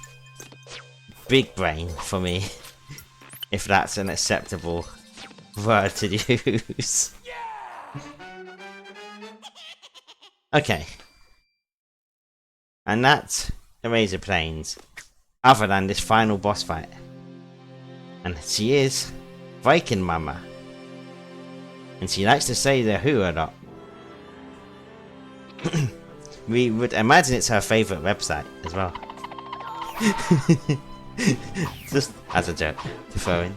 big brain for me, if that's an acceptable word to use. Okay. And that's Eraser Plains, other than this final boss fight. And she is Viking Mama. And she likes to say the who a lot. We would imagine it's her favourite website as well. Just as a joke to throw in.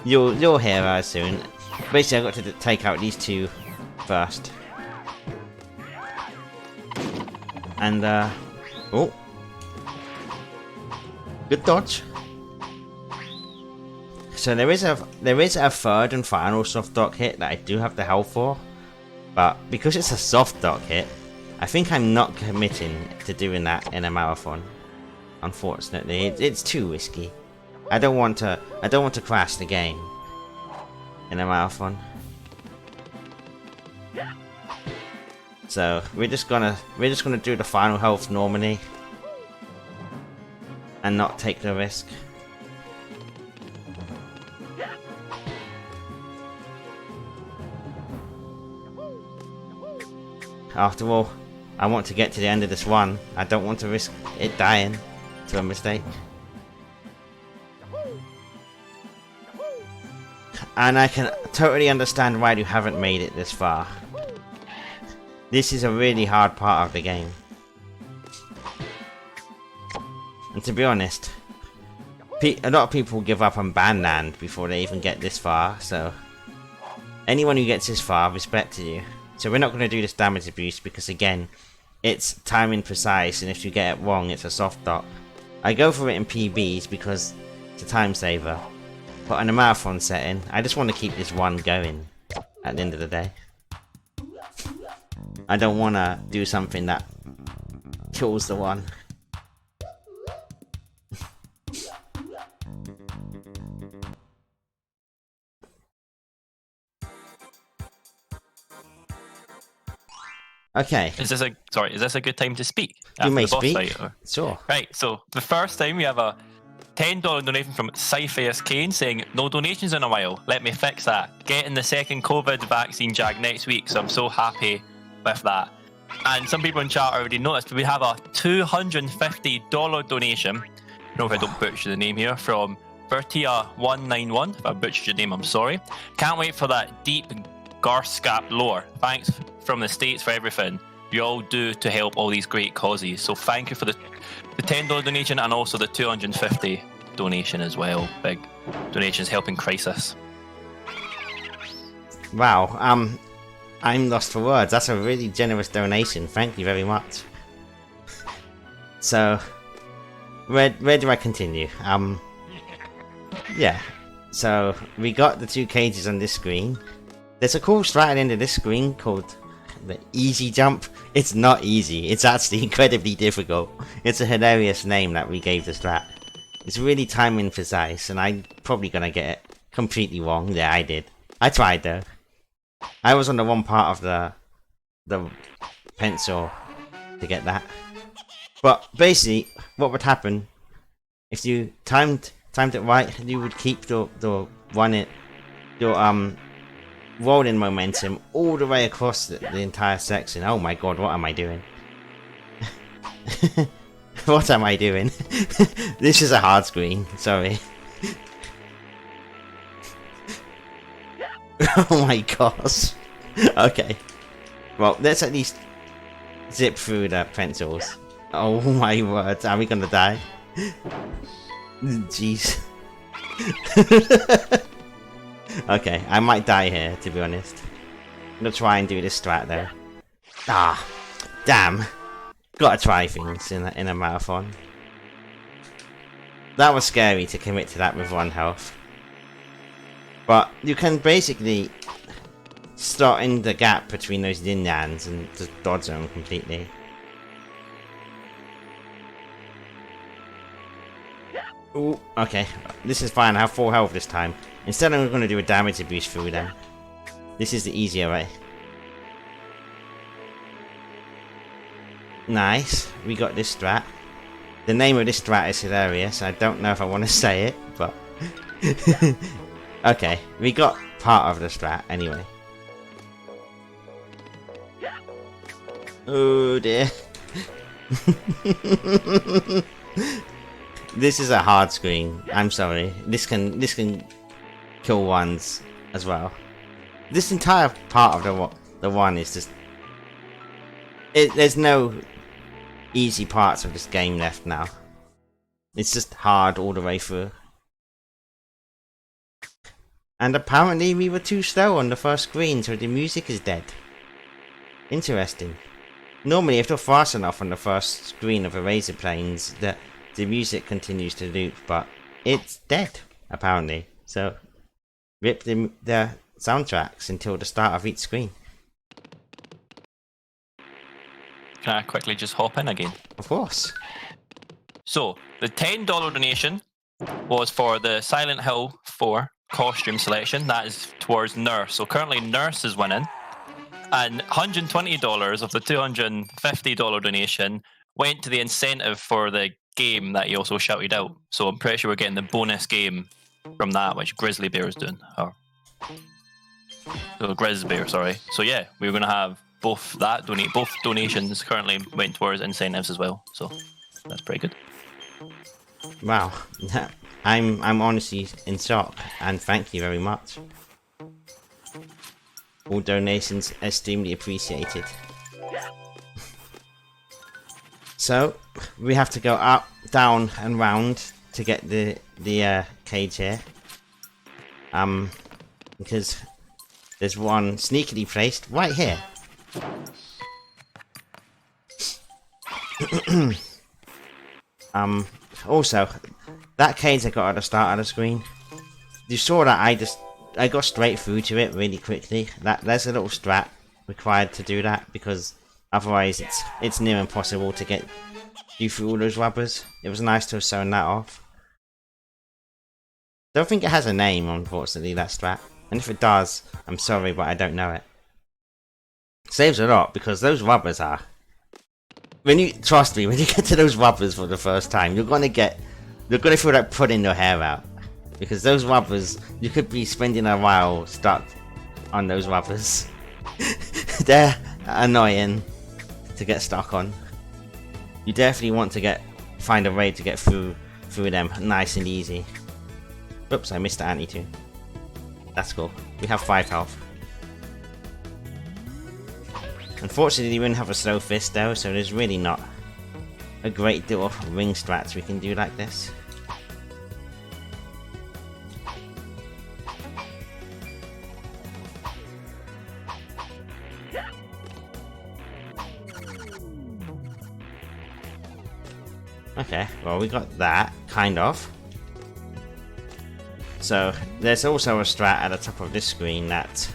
You'll hear her soon. Basically, I've got to take out these 2 first. And oh, good dodge. So there is a 3rd and final soft dock hit that I do have the health for, but because it's a soft dock hit, I think I'm not committing to doing that in a marathon. Unfortunately, it's too risky. I don't want to crash the game. in a marathon. So we're just gonna do the final health normally and not take the risk. After all, I want to get to the end of this one. I don't want to risk it dying to a mistake. And I can totally understand why you haven't made it this far. This is a really hard part of the game. And to be honest, a lot of people give up on Bandland before they even get this far, so anyone who gets this far, respect to you. So we're not going to do this damage abuse because again, it's timing precise, and if you get it wrong, it's a soft dot. I go for it in PBs because it's a time saver. But in a marathon setting, I just want to keep this one going at the end of the day. I don't want to do something that kills the one. Okay. Is this a good time to speak? You may the boss speak. fight, or? Sure. Right, so the first time we have a $10 donation from Cypheus Kane saying, no donations in a while, let me fix that. Getting the second COVID vaccine jag next week, so I'm so happy with that. And some people in chat already noticed, but we have a $250 donation, I don't know if I don't butcher the name here, from Bertia191. If I butchered your name, I'm sorry. Can't wait for that deep Garskap lore. Thanks from the States for everything you all do to help all these great causes. So thank you for the $10 donation and also the 250 donation as well. Big donations helping Crisis. Wow, I'm lost for words. That's a really generous donation. Thank you very much. So, where do I continue? Yeah. So, we got the 2 cages on this screen. There's a cool strat at the end of this screen called the easy jump. It's not easy. It's actually incredibly difficult. It's a hilarious name that we gave the strat. It's really timing precise, and I'm probably gonna get it completely wrong. Yeah, I did. I tried though. I was on the wrong part of the pencil to get that. But basically, what would happen if you timed it right? You would keep the rolling momentum all the way across the entire section. Oh my god, what am I doing? What am I doing? This is a hard screen, sorry. Oh my gosh. Okay. Well, let's at least zip through the pencils. Oh my word, are we gonna die? Jeez. Okay, I might die here, to be honest. I'm gonna try and do this strat though. Ah, damn. Gotta try things in a marathon. That was scary to commit to that with 1 health. But you can basically start in the gap between those yin yans and just dodge them completely. Ooh, okay. This is fine, I have 4 health this time. Instead I'm going to do a damage abuse through them. This is the easier way. Nice, we got this strat. The name of this strat is hilarious, I don't know if I want to say it, but... Okay, we got part of the strat anyway. Oh dear. This is a hard screen, I'm sorry. This can kill ones as well. This entire part of the one is just... there's no easy parts of this game left now. It's just hard all the way through. And apparently we were too slow on the first screen, so the music is dead. Interesting. Normally if you're fast enough on the first screen of Eraser Planes, the music continues to loop, but it's dead, apparently. So, rip the soundtracks until the start of each screen. Can I quickly just hop in again? Of course. So, the $10 donation was for the Silent Hill 4 costume selection. That is towards Nurse. So currently Nurse is winning. And $120 of the $250 donation went to the incentive for the game that he also shouted out. So I'm pretty sure we're getting the bonus game from that, which Grizzly Bear is doing. Or, Grizz Bear, sorry. So yeah, we're going to have both donations currently went towards incentives as well. So that's pretty good. Wow, I'm honestly in shock, and thank you very much. All donations extremely appreciated. So we have to go up, down, and round to get the cage here. Because there's one sneakily placed right here. Also, that cage I got at the start of the screen, you saw that I got straight through to it really quickly. There's a little strat required to do that, because otherwise it's near impossible to get you through all those rubbers. It was nice to have sewn that off. Don't think it has a name, unfortunately, that strat. And if it does, I'm sorry, but I don't know it. Saves a lot, because those rubbers are... Trust me, when you get to those rubbers for the first time, you're gonna feel like pulling your hair out. Because those rubbers, you could be spending a while stuck on those rubbers. They're annoying to get stuck on. You definitely want to find a way to get through them nice and easy. Oops, I missed the anti too. That's cool. We have 5 health. Unfortunately, we don't have a slow fist though, so there's really not a great deal of ring strats we can do like this. Okay, well we got that, kind of. So, there's also a strat at the top of this screen that's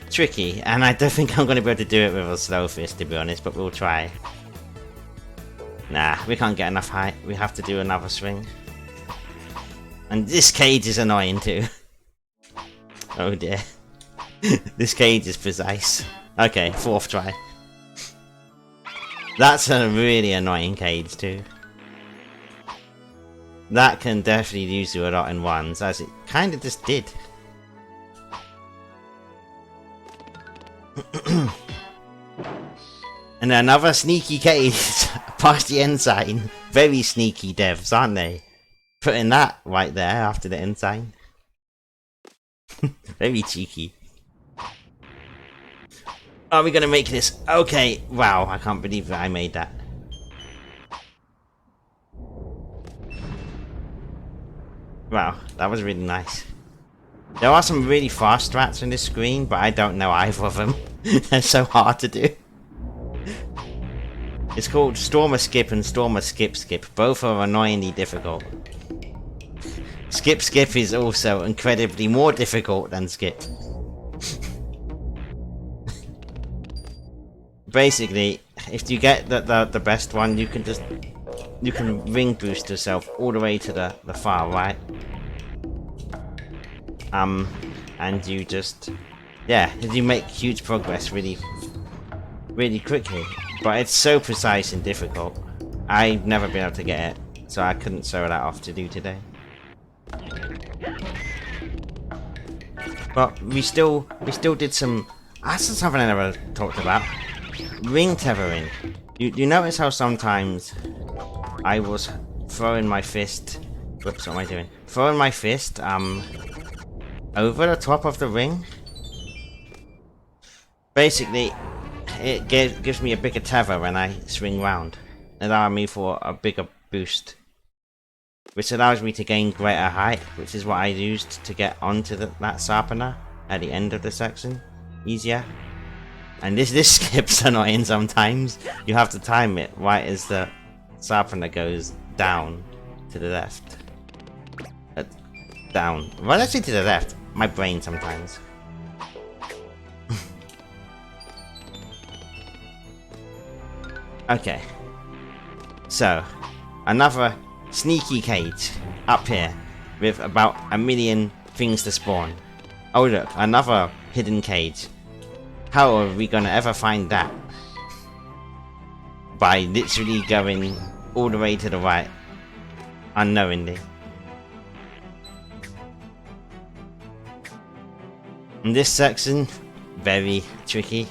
tricky, and I don't think I'm going to be able to do it with a slow fist, to be honest, but we'll try. Nah, we can't get enough height, we have to do another swing. And this cage is annoying too. Oh dear. This cage is precise. Okay, 4th try. That's a really annoying cage too. That can definitely use you a lot in ones, as it kind of just did. And another sneaky cage past the ensign. Very sneaky devs, aren't they? Putting that right there after the ensign. Very cheeky. Are we gonna make this? Okay, wow, I can't believe that I made that. Wow, that was really nice. There are some really fast strats on this screen, but I don't know either of them. They're so hard to do. It's called Stormer Skip and Stormer Skip Skip. Both are annoyingly difficult. Skip Skip is also incredibly more difficult than Skip. Basically, if you get the best one, you can ring boost yourself all the way to the far right. And you just, yeah, you make huge progress really quickly. But it's so precise and difficult. I've never been able to get it, so I couldn't sew that off to do today. But we still did some. That's something I never talked about. Ring tethering. You notice how sometimes I was throwing my fist. Whoops, what am I doing? Throwing my fist over the top of the ring. Basically, it gives me a bigger tether when I swing round, allowing me for a bigger boost, which allows me to gain greater height, which is what I used to get onto that sharpener at the end of the section easier. And this skip's annoying sometimes. You have to time it right as the sharpener goes down to the left. Down. Well, actually to the left. My brain sometimes. Okay. So, another sneaky cage up here with about 1 million things to spawn. Oh look, another hidden cage. How are we gonna ever find that? By literally going all the way to the right, unknowingly. And this section, very tricky,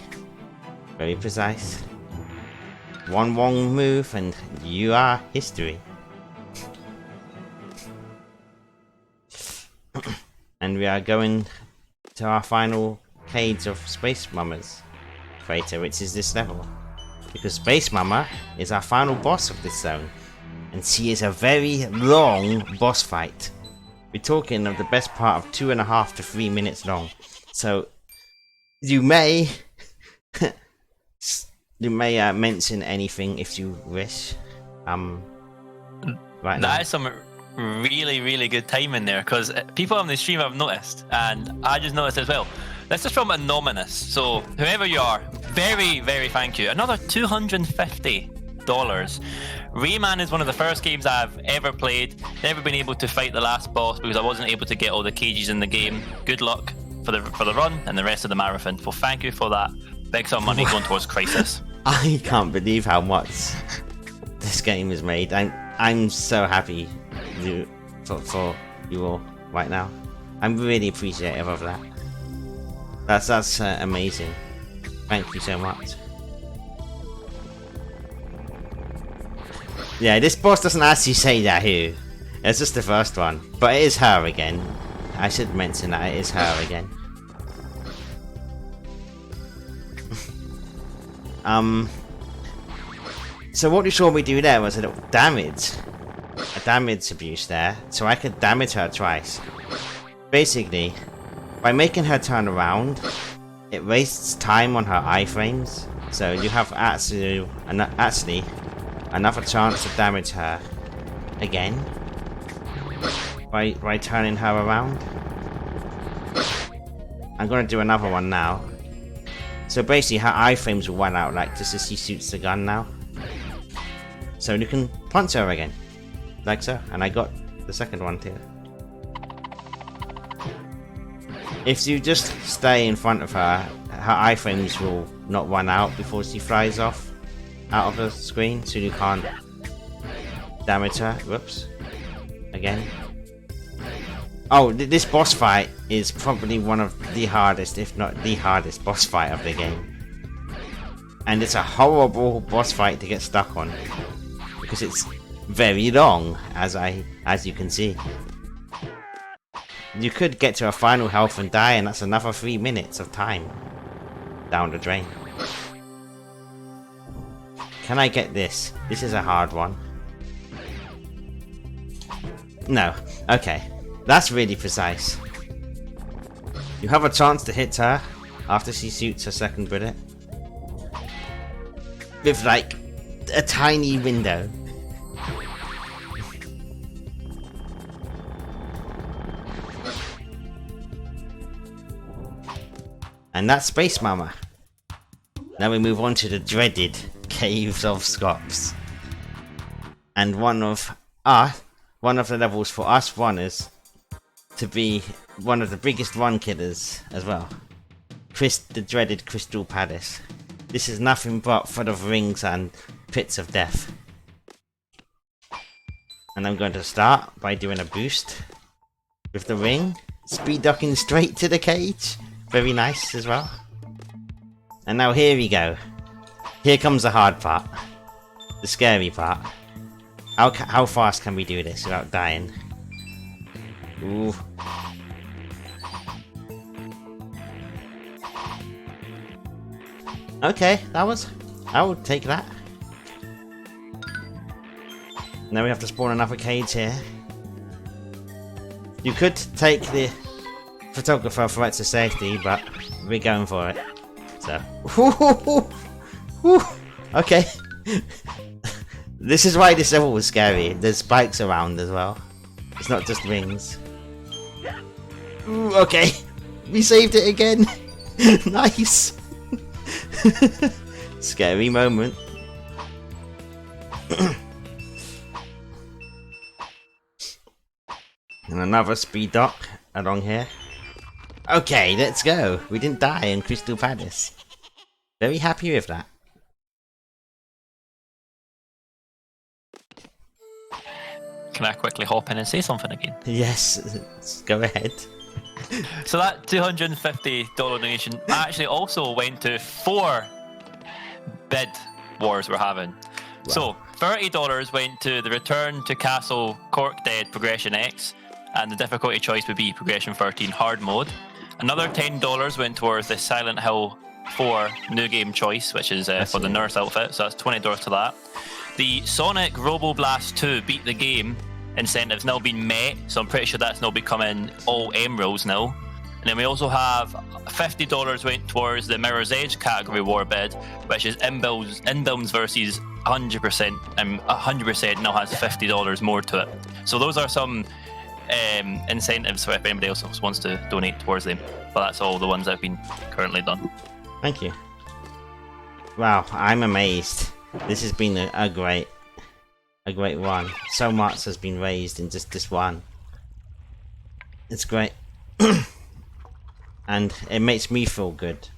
very precise. One wrong move and you are history. And we are going to our final cage of Space Mama's crater, which is this level. Because Space Mama is our final boss of this zone. And she is a very long boss fight. We're talking of the best part of 2.5 to 3 minutes long. So you may mention anything if you wish. Right now. That is some really good timing there, because people on the stream have noticed, and I just noticed as well. This is from Anonymous, so whoever you are, very thank you. Another $250. Rayman is one of the first games I've ever played. Never been able to fight the last boss because I wasn't able to get all the cages in the game. Good luck for the run and the rest of the marathon. Well, thank you for that. Big sum of money going towards Crisis. I can't believe how much this game has made. I'm so happy for you all right now. I'm really appreciative of that. That's amazing. Thank you so much. Yeah, this boss doesn't actually say that who. It's just the first one. But it is her again. I should mention that it is her again. So what you saw me do there was a little damage. A damage abuse there. So I could damage her twice. Basically, by making her turn around, it wastes time on her iframes. So you have actually another chance to damage her again by turning her around. I'm gonna do another one now. So basically her iframes will run out like just as she shoots the gun now. So you can punch her again. Like so. And I got the second one too. If you just stay in front of her, her iframes will not run out before she flies off out of the screen, so you can't damage her. Whoops. Again. Oh, this boss fight is probably one of the hardest, if not the hardest boss fight of the game. And it's a horrible boss fight to get stuck on. Because it's very long, as you can see. You could get to a final health and die, and that's another 3 minutes of time down the drain. Can I get this? This is a hard one. No. Okay. That's really precise. You have a chance to hit her after she shoots her second bullet. With like a tiny window. And that's Space Mama. Now we move on to the dreaded Caves of Scops. And one of the levels for us runners to be one of the biggest run killers as well. The dreaded Crystal Palace. This is nothing but full of rings and pits of death. And I'm going to start by doing a boost with the ring, speed ducking straight to the cage. Very nice as well. And now here we go. Here comes the hard part. The scary part. How fast can we do this without dying? Ooh. Okay, I would take that. Now we have to spawn another cage here. You could take the photographer for extra safety, but we're going for it. So, okay. This is why this level was scary. There's spikes around as well. It's not just rings. Ooh, okay. We saved it again. Nice. Scary moment. And another speed dock. along here. Okay, let's go. We didn't die in Crystal Palace. Very happy with that. Can I quickly hop in and say something again? Yes, go ahead. So that $250 donation actually also went to 4 bid wars we're having. Wow. So $30 went to the Return to Castle Cork Dead Progression X, and the difficulty choice would be Progression 13 Hard Mode. Another $10 went towards the Silent Hill 4 New Game Choice, which is for the nurse outfit, so that's $20 to that. The Sonic Robo Blast 2 Beat the Game incentive's now been met, so I'm pretty sure that's now becoming all emeralds now. And then we also have $50 went towards the Mirror's Edge category war bid, which is inbuilds versus 100%, and 100% now has $50 more to it. So those are some incentives for if anybody else wants to donate towards them. But that's all the ones that have been currently done. Thank you. Wow, I'm amazed. This has been a great one. So much has been raised in just this one. It's great. And it makes me feel good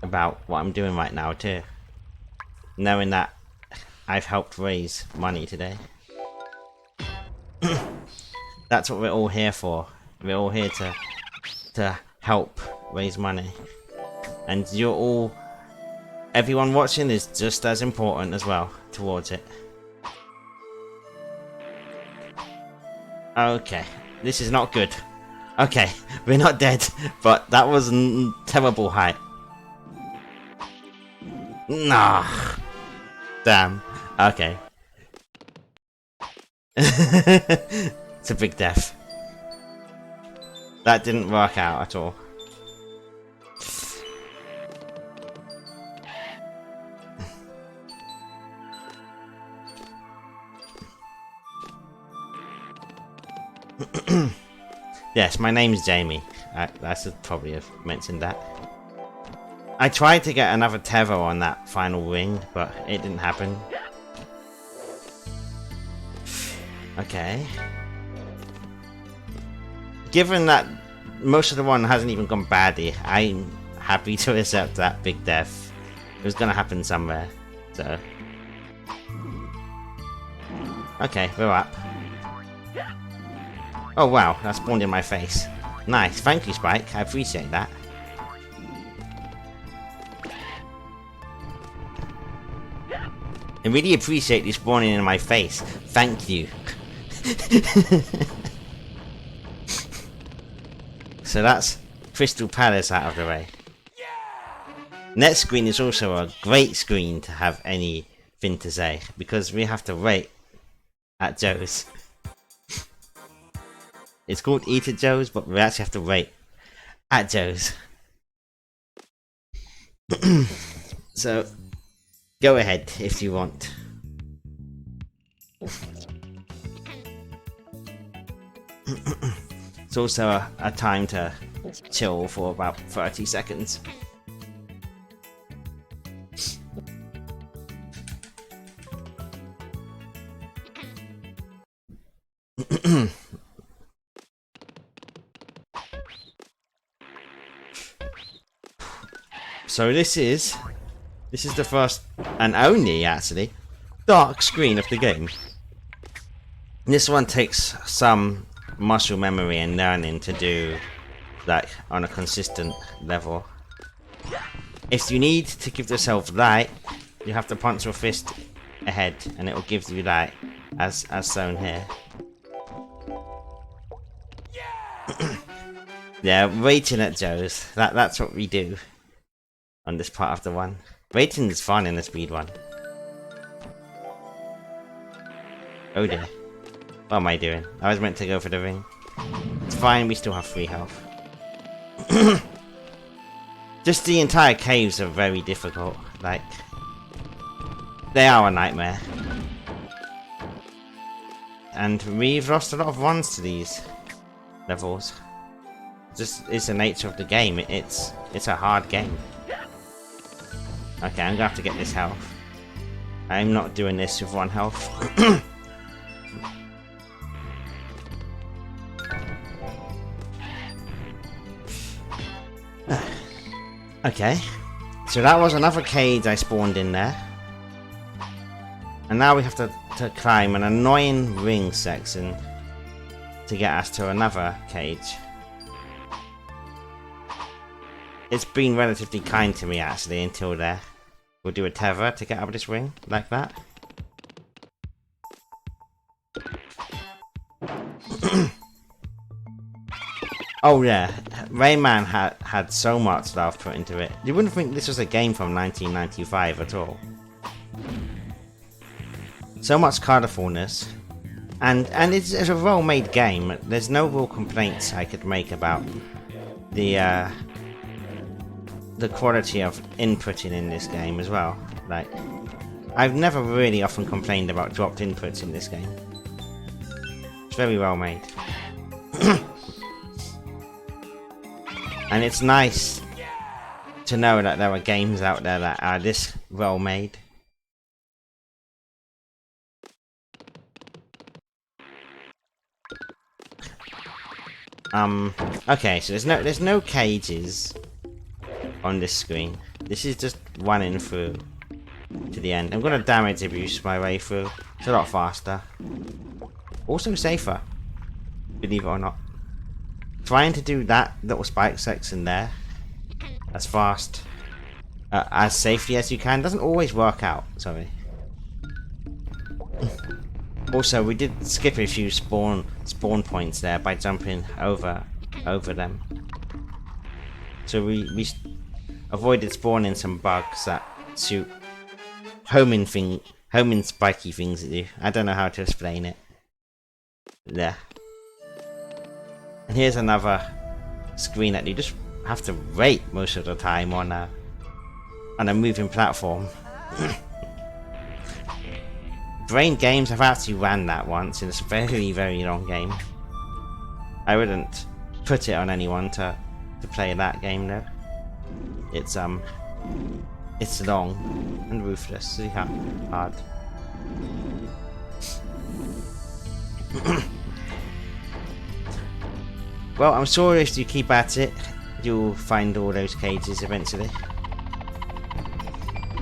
about what I'm doing right now too. Knowing that I've helped raise money today. That's what we're all here for. We're all here to help raise money. And you're all... everyone watching is just as important as well towards it. Okay, this is not good. Okay, we're not dead, but that was a terrible height. Nah. Damn. Okay. It's a big death. That didn't work out at all. Yes, my name's Jamie. I should probably have mentioned that. I tried to get another tether on that final ring, but it didn't happen. Okay. Given that most of the one hasn't even gone badly, I'm happy to accept that big death. It was gonna happen somewhere, so... okay, we're up. Oh wow, that spawned in my face. Nice, thank you Spike, I appreciate that. I really appreciate you spawning in my face. Thank you. So that's Crystal Palace out of the way. Next screen is also a great screen to have anything to say, because we have to wait at Joe's. It's called Eat at Joe's, but we actually have to wait at Joe's. So, go ahead if you want. It's also a time to chill for about 30 seconds. So this is the first and only actually dark screen of the game. This one takes some muscle memory and learning to do like on a consistent level. If you need to give yourself light, you have to punch your fist ahead and it will give you light as shown here. Yeah, waiting at Joe's. That's what we do on this part of the one. Waiting is fun in the speed one. Oh dear. What am I doing? I was meant to go for the ring. It's fine, we still have 3 health. Just the entire caves are very difficult. Like, they are a nightmare. And we've lost a lot of runs to these levels. Just it's the nature of the game. It's a hard game. Okay, I'm gonna have to get this health. I'm not doing this with 1 health. Okay, so that was another cage I spawned in there. And now we have to climb an annoying ring section to get us to another cage. It's been relatively kind to me actually until there. We'll do a tether to get up this ring, like that. Oh yeah, Rayman had so much love put into it. You wouldn't think this was a game from 1995 at all. So much colourfulness. And it's a well-made game. There's no real complaints I could make about the quality of inputting in this game as well. Like, I've never really often complained about dropped inputs in this game. It's very well made. And it's nice to know that there are games out there that are this well made. Okay, so there's no cages on this screen. This is just running through to the end. I'm gonna damage abuse my way through. It's a lot faster. Also safer, believe it or not. Trying to do that little spike section there as fast, as safely as you can doesn't always work out, sorry. Also, we did skip a few spawn points there by jumping over them. So we avoided spawning some bugs that shoot homing spiky things at you. I don't know how to explain it. There. And here's another screen that you just have to wait most of the time on a moving platform. Brain Games have actually ran that once, and it's a very, very long game. I wouldn't put it on anyone to play that game though. It's long and ruthlessly hard. Well, I'm sure if you keep at it, you'll find all those cages eventually.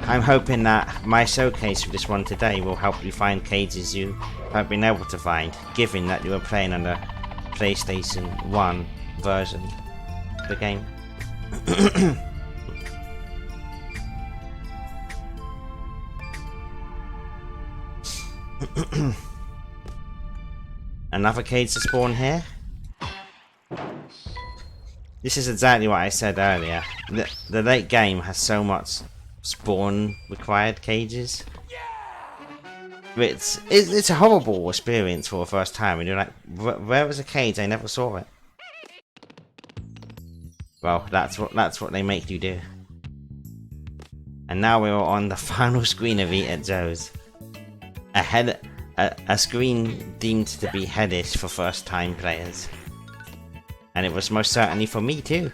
I'm hoping that my showcase for this one today will help you find cages you haven't been able to find, given that you were playing on the PlayStation 1 version of the game. Another cage to spawn here. This is exactly what I said earlier. The late game has so much spawn required cages. It's a horrible experience for the first time and you're like, where was a cage? I never saw it. Well, that's what they make you do. And now we're on the final screen of Eat at Joe's. A screen deemed to be headish for first time players. And it was most certainly for me too.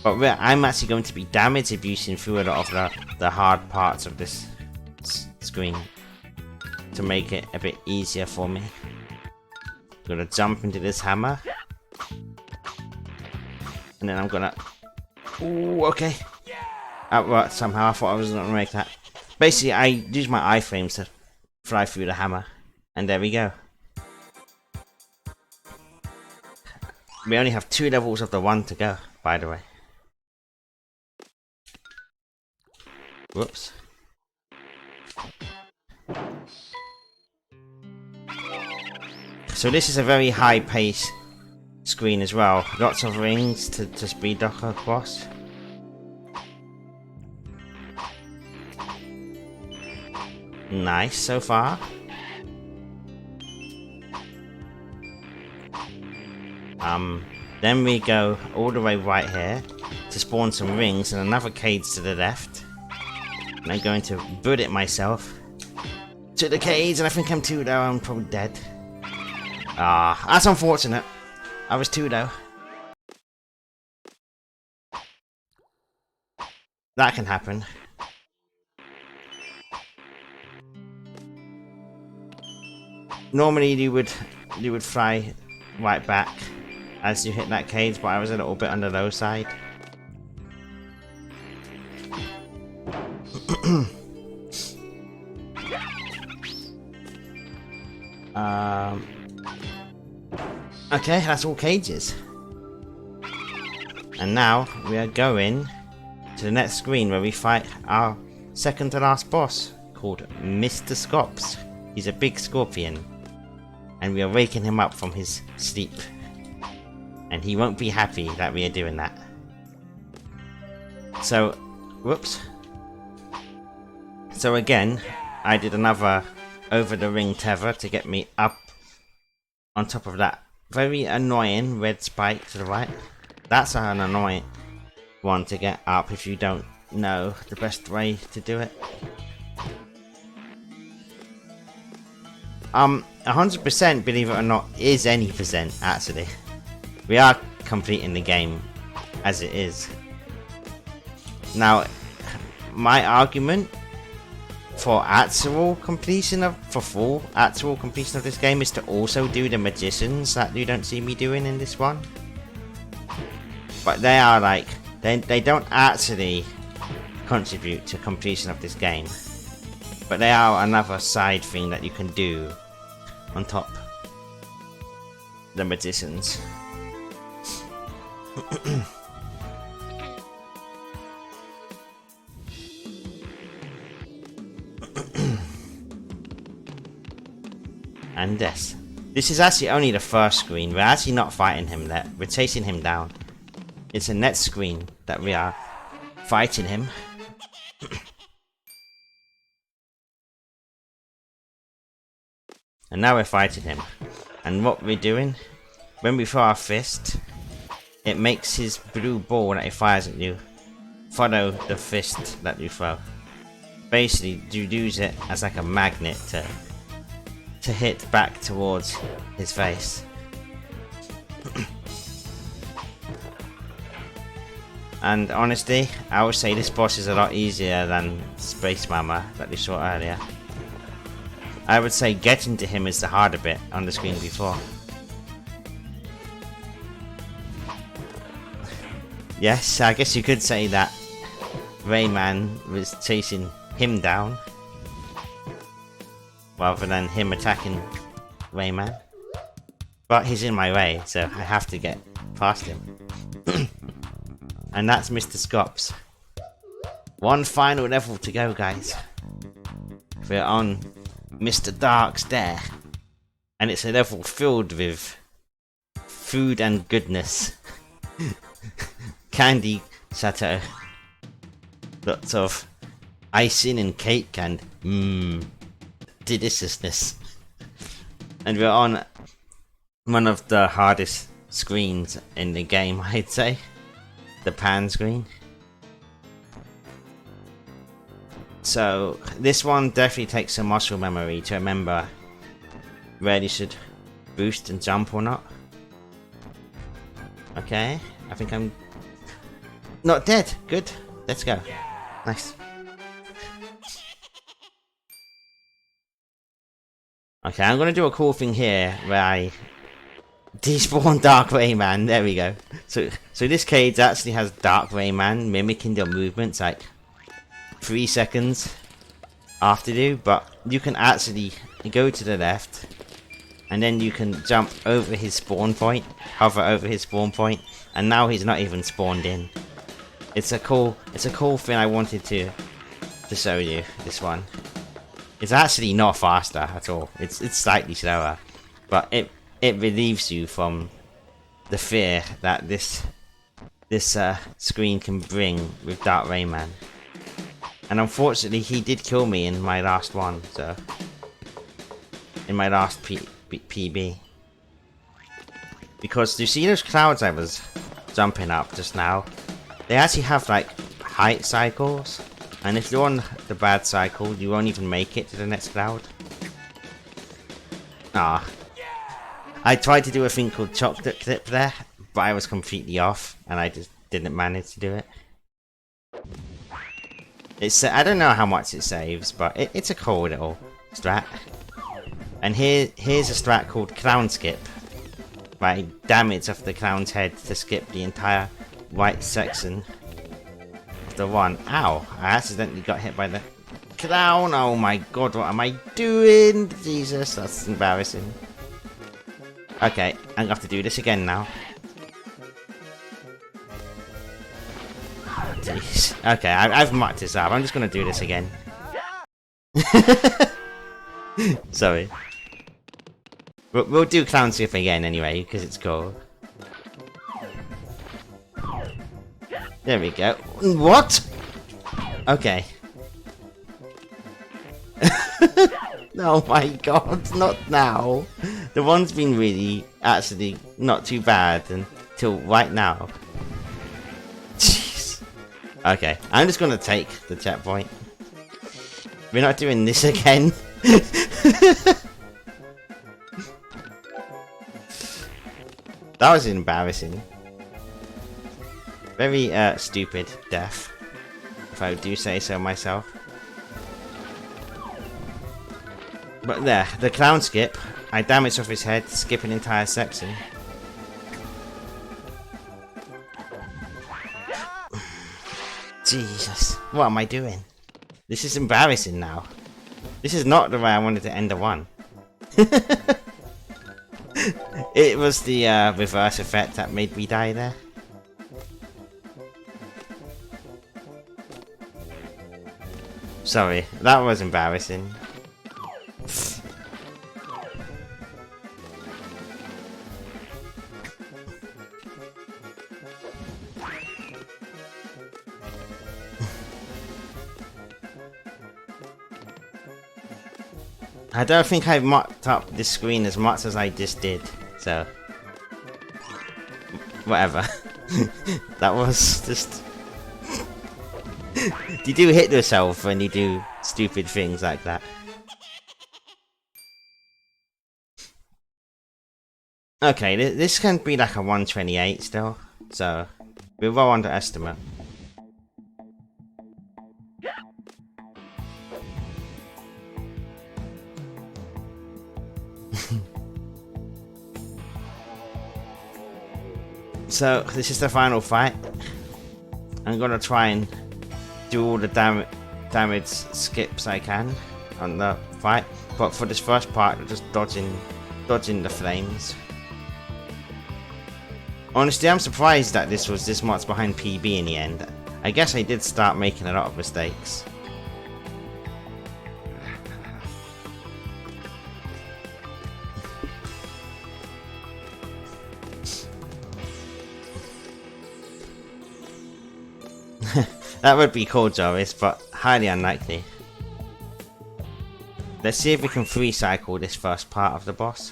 But I'm actually going to be damage abusing through a lot of the hard parts of this screen to make it a bit easier for me. I'm gonna jump into this hammer. And then I'm gonna... Ooh, okay. That worked somehow. I thought I was gonna make that. Basically, I use my iframes to fly through the hammer. And there we go. We only have 2 levels of the 1 to go, by the way. Whoops. So this is a very high pace screen as well. Lots of rings to speed dock across. Nice so far. Then we go all the way right here to spawn some rings and another cage to the left. And I'm going to boot it myself to the cage, and I think I'm too low. I'm probably dead. Ah, that's unfortunate. I was too low. That can happen. Normally you would fly right back as you hit that cage, but I was a little bit on the low side. Okay, that's all cages. And now we are going to the next screen where we fight our second to last boss called Mr. Scops. He's a big scorpion and we are waking him up from his sleep. And he won't be happy that we are doing that. So, whoops. So again, I did another over the ring tether to get me up on top of that very annoying red spike to the right. That's an annoying one to get up if you don't know the best way to do it. 100%, believe it or not, is any percent actually. We are completing the game as it is. Now, my argument for full completion of this game is to also do the magicians that you don't see me doing in this one. But they are like, they don't actually contribute to completion of this game. But they are another side thing that you can do on top the magicians. And this is actually only the first screen. We're actually not fighting him there. We're chasing him down. It's a next screen that we are fighting him. And now we're fighting him. And what we're doing, when we throw our fist, it makes his blue ball that he fires at you follow the fist that you throw. Basically, you use it as like a magnet to hit back towards his face. And honestly, I would say this boss is a lot easier than Space Mama that we saw earlier. I would say getting to him is the harder bit on the screen before. Yes, I guess you could say that Rayman was chasing him down rather than him attacking Rayman. But he's in my way, so I have to get past him. And that's Mr. Scops. One final level to go, guys. We're on Mr. Dark's Dare. And it's a level filled with food and goodness. Candy chateau. Lots of icing and cake and deliciousness. And we're on one of the hardest screens in the game, I'd say. The pan screen. So this one definitely takes some muscle memory to remember where you should boost and jump or not. Okay, I think I'm not dead. Good, let's go. Nice. Okay, I'm gonna do a cool thing here where I despawn Dark Rayman. There we go. So this cage actually has Dark Rayman mimicking your movements like 3 seconds after you, but you can actually go to the left and then you can jump over his spawn point, hover over his spawn point, and now he's not even spawned in. It's a cool thing I wanted to show you. This one, it's actually not faster at all. It's slightly slower, but it relieves you from the fear that this screen can bring with Dark Rayman. And unfortunately, he did kill me in my last one, so in my last PB. Because you see those clouds I was jumping up just now? They actually have like height cycles, and if you're on the bad cycle, you won't even make it to the next cloud. Ah. I tried to do a thing called chocolate clip there, but I was completely off, and I just didn't manage to do it. I don't know how much it saves, but it's a cool little strat. And here's a strat called Clown Skip, my damage of the clown's head to skip the entire right section of the one. Ow! I accidentally got hit by the clown. Oh my god, what am I doing? Jesus, that's embarrassing. Okay, I'm gonna have to do this again now. Jeez. Okay, I've mucked this up. I'm just gonna do this again. Sorry. We'll do clown skip again anyway, because it's cool. There we go. What? Okay. Oh my god, not now. The one's been really, actually, not too bad until right now. Jeez. Okay, I'm just gonna take the checkpoint. We're not doing this again. That was embarrassing. Very, stupid death, if I do say so myself. But there, the clown skip. I damaged off his head, skip an entire section. Jesus, what am I doing? This is embarrassing now. This is not the way I wanted to end a one. It was the reverse effect that made me die there. Sorry, that was embarrassing. I don't think I've mocked up this screen as much as I just did, so... whatever. That was just... You do hit yourself when you do stupid things like that. Okay, this can be like a 128 still, so... we'll roll underestimate. So, this is the final fight. I'm gonna try and do all the damage skips I can on the fight. But for this first part, I'm just dodging the flames. Honestly, I'm surprised that this was this much behind PB in the end. I guess I did start making a lot of mistakes. That would be cool, Joris, but highly unlikely. Let's see if we can free cycle this first part of the boss.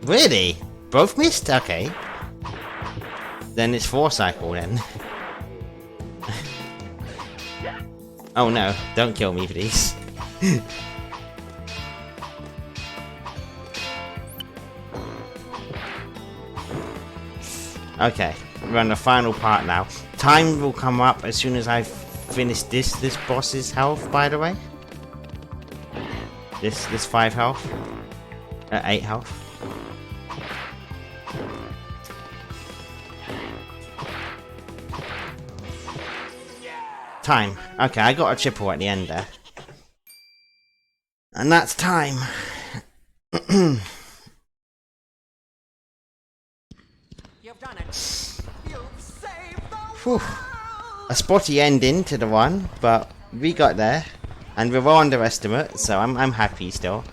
Really? Both missed? Okay. Then it's 4 cycle then. Oh no, don't kill me please. Okay, we're on the final part now. Time will come up as soon as I finish this boss's health, by the way. This 5 health. 8 health. Time. Okay, I got a triple at the end there. And that's time. Whew. A spotty ending to the one, but we got there, and we're all underestimate, so I'm happy still.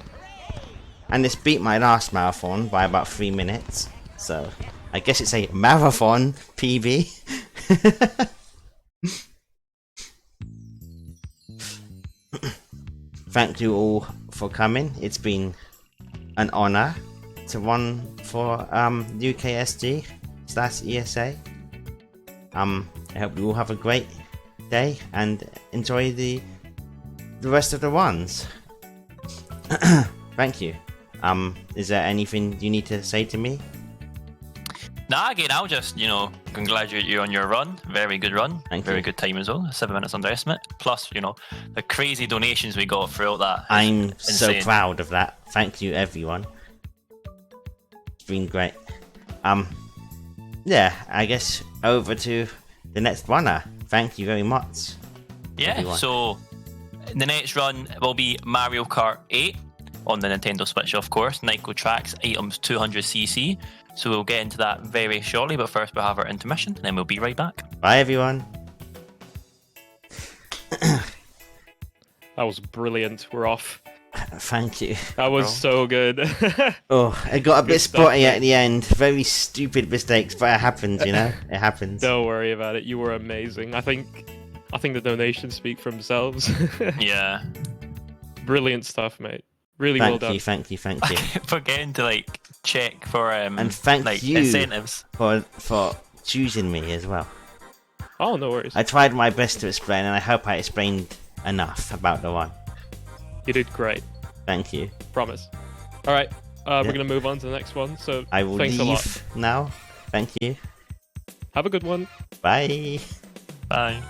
And this beat my last marathon by about 3 minutes, so I guess it's a marathon PB. Thank you all for coming. It's been an honor to run for UKSG/ESA. I hope you all have a great day and enjoy the rest of the runs. Thank you. Is there anything you need to say to me? Nah, again, I'll just, congratulate you on your run. Very good run. Very good time as well. 7 minutes under estimate. Plus, the crazy donations we got throughout that. I'm so insane. proud of that. Thank you, everyone. It's been great. Yeah, I guess over to the next runner. Thank you very much. Yeah, everyone. So the next run will be Mario Kart 8 on the Nintendo Switch, of course. Nyko Tracks, items 200cc. So we'll get into that very shortly, but first we'll have our intermission, and then we'll be right back. Bye, everyone. That was brilliant. We're off. Thank you. That was so good. Oh, it got a bit Good stuff, spotty mate. at the end. Very stupid mistakes, but it happens, It happens. Don't worry about it. You were amazing. I think the donations speak for themselves. Yeah. Brilliant stuff, mate. Really well done. Thank you. I keep forgetting to check for And thank you incentives. for choosing me as well. Oh, no worries. I tried my best to explain, and I hope I explained enough about the one. You did great. Thank you. Promise. All right. We're going to move on to the next one. So I will thanks a lot. leave now. Thank you. Have a good one. Bye. Bye.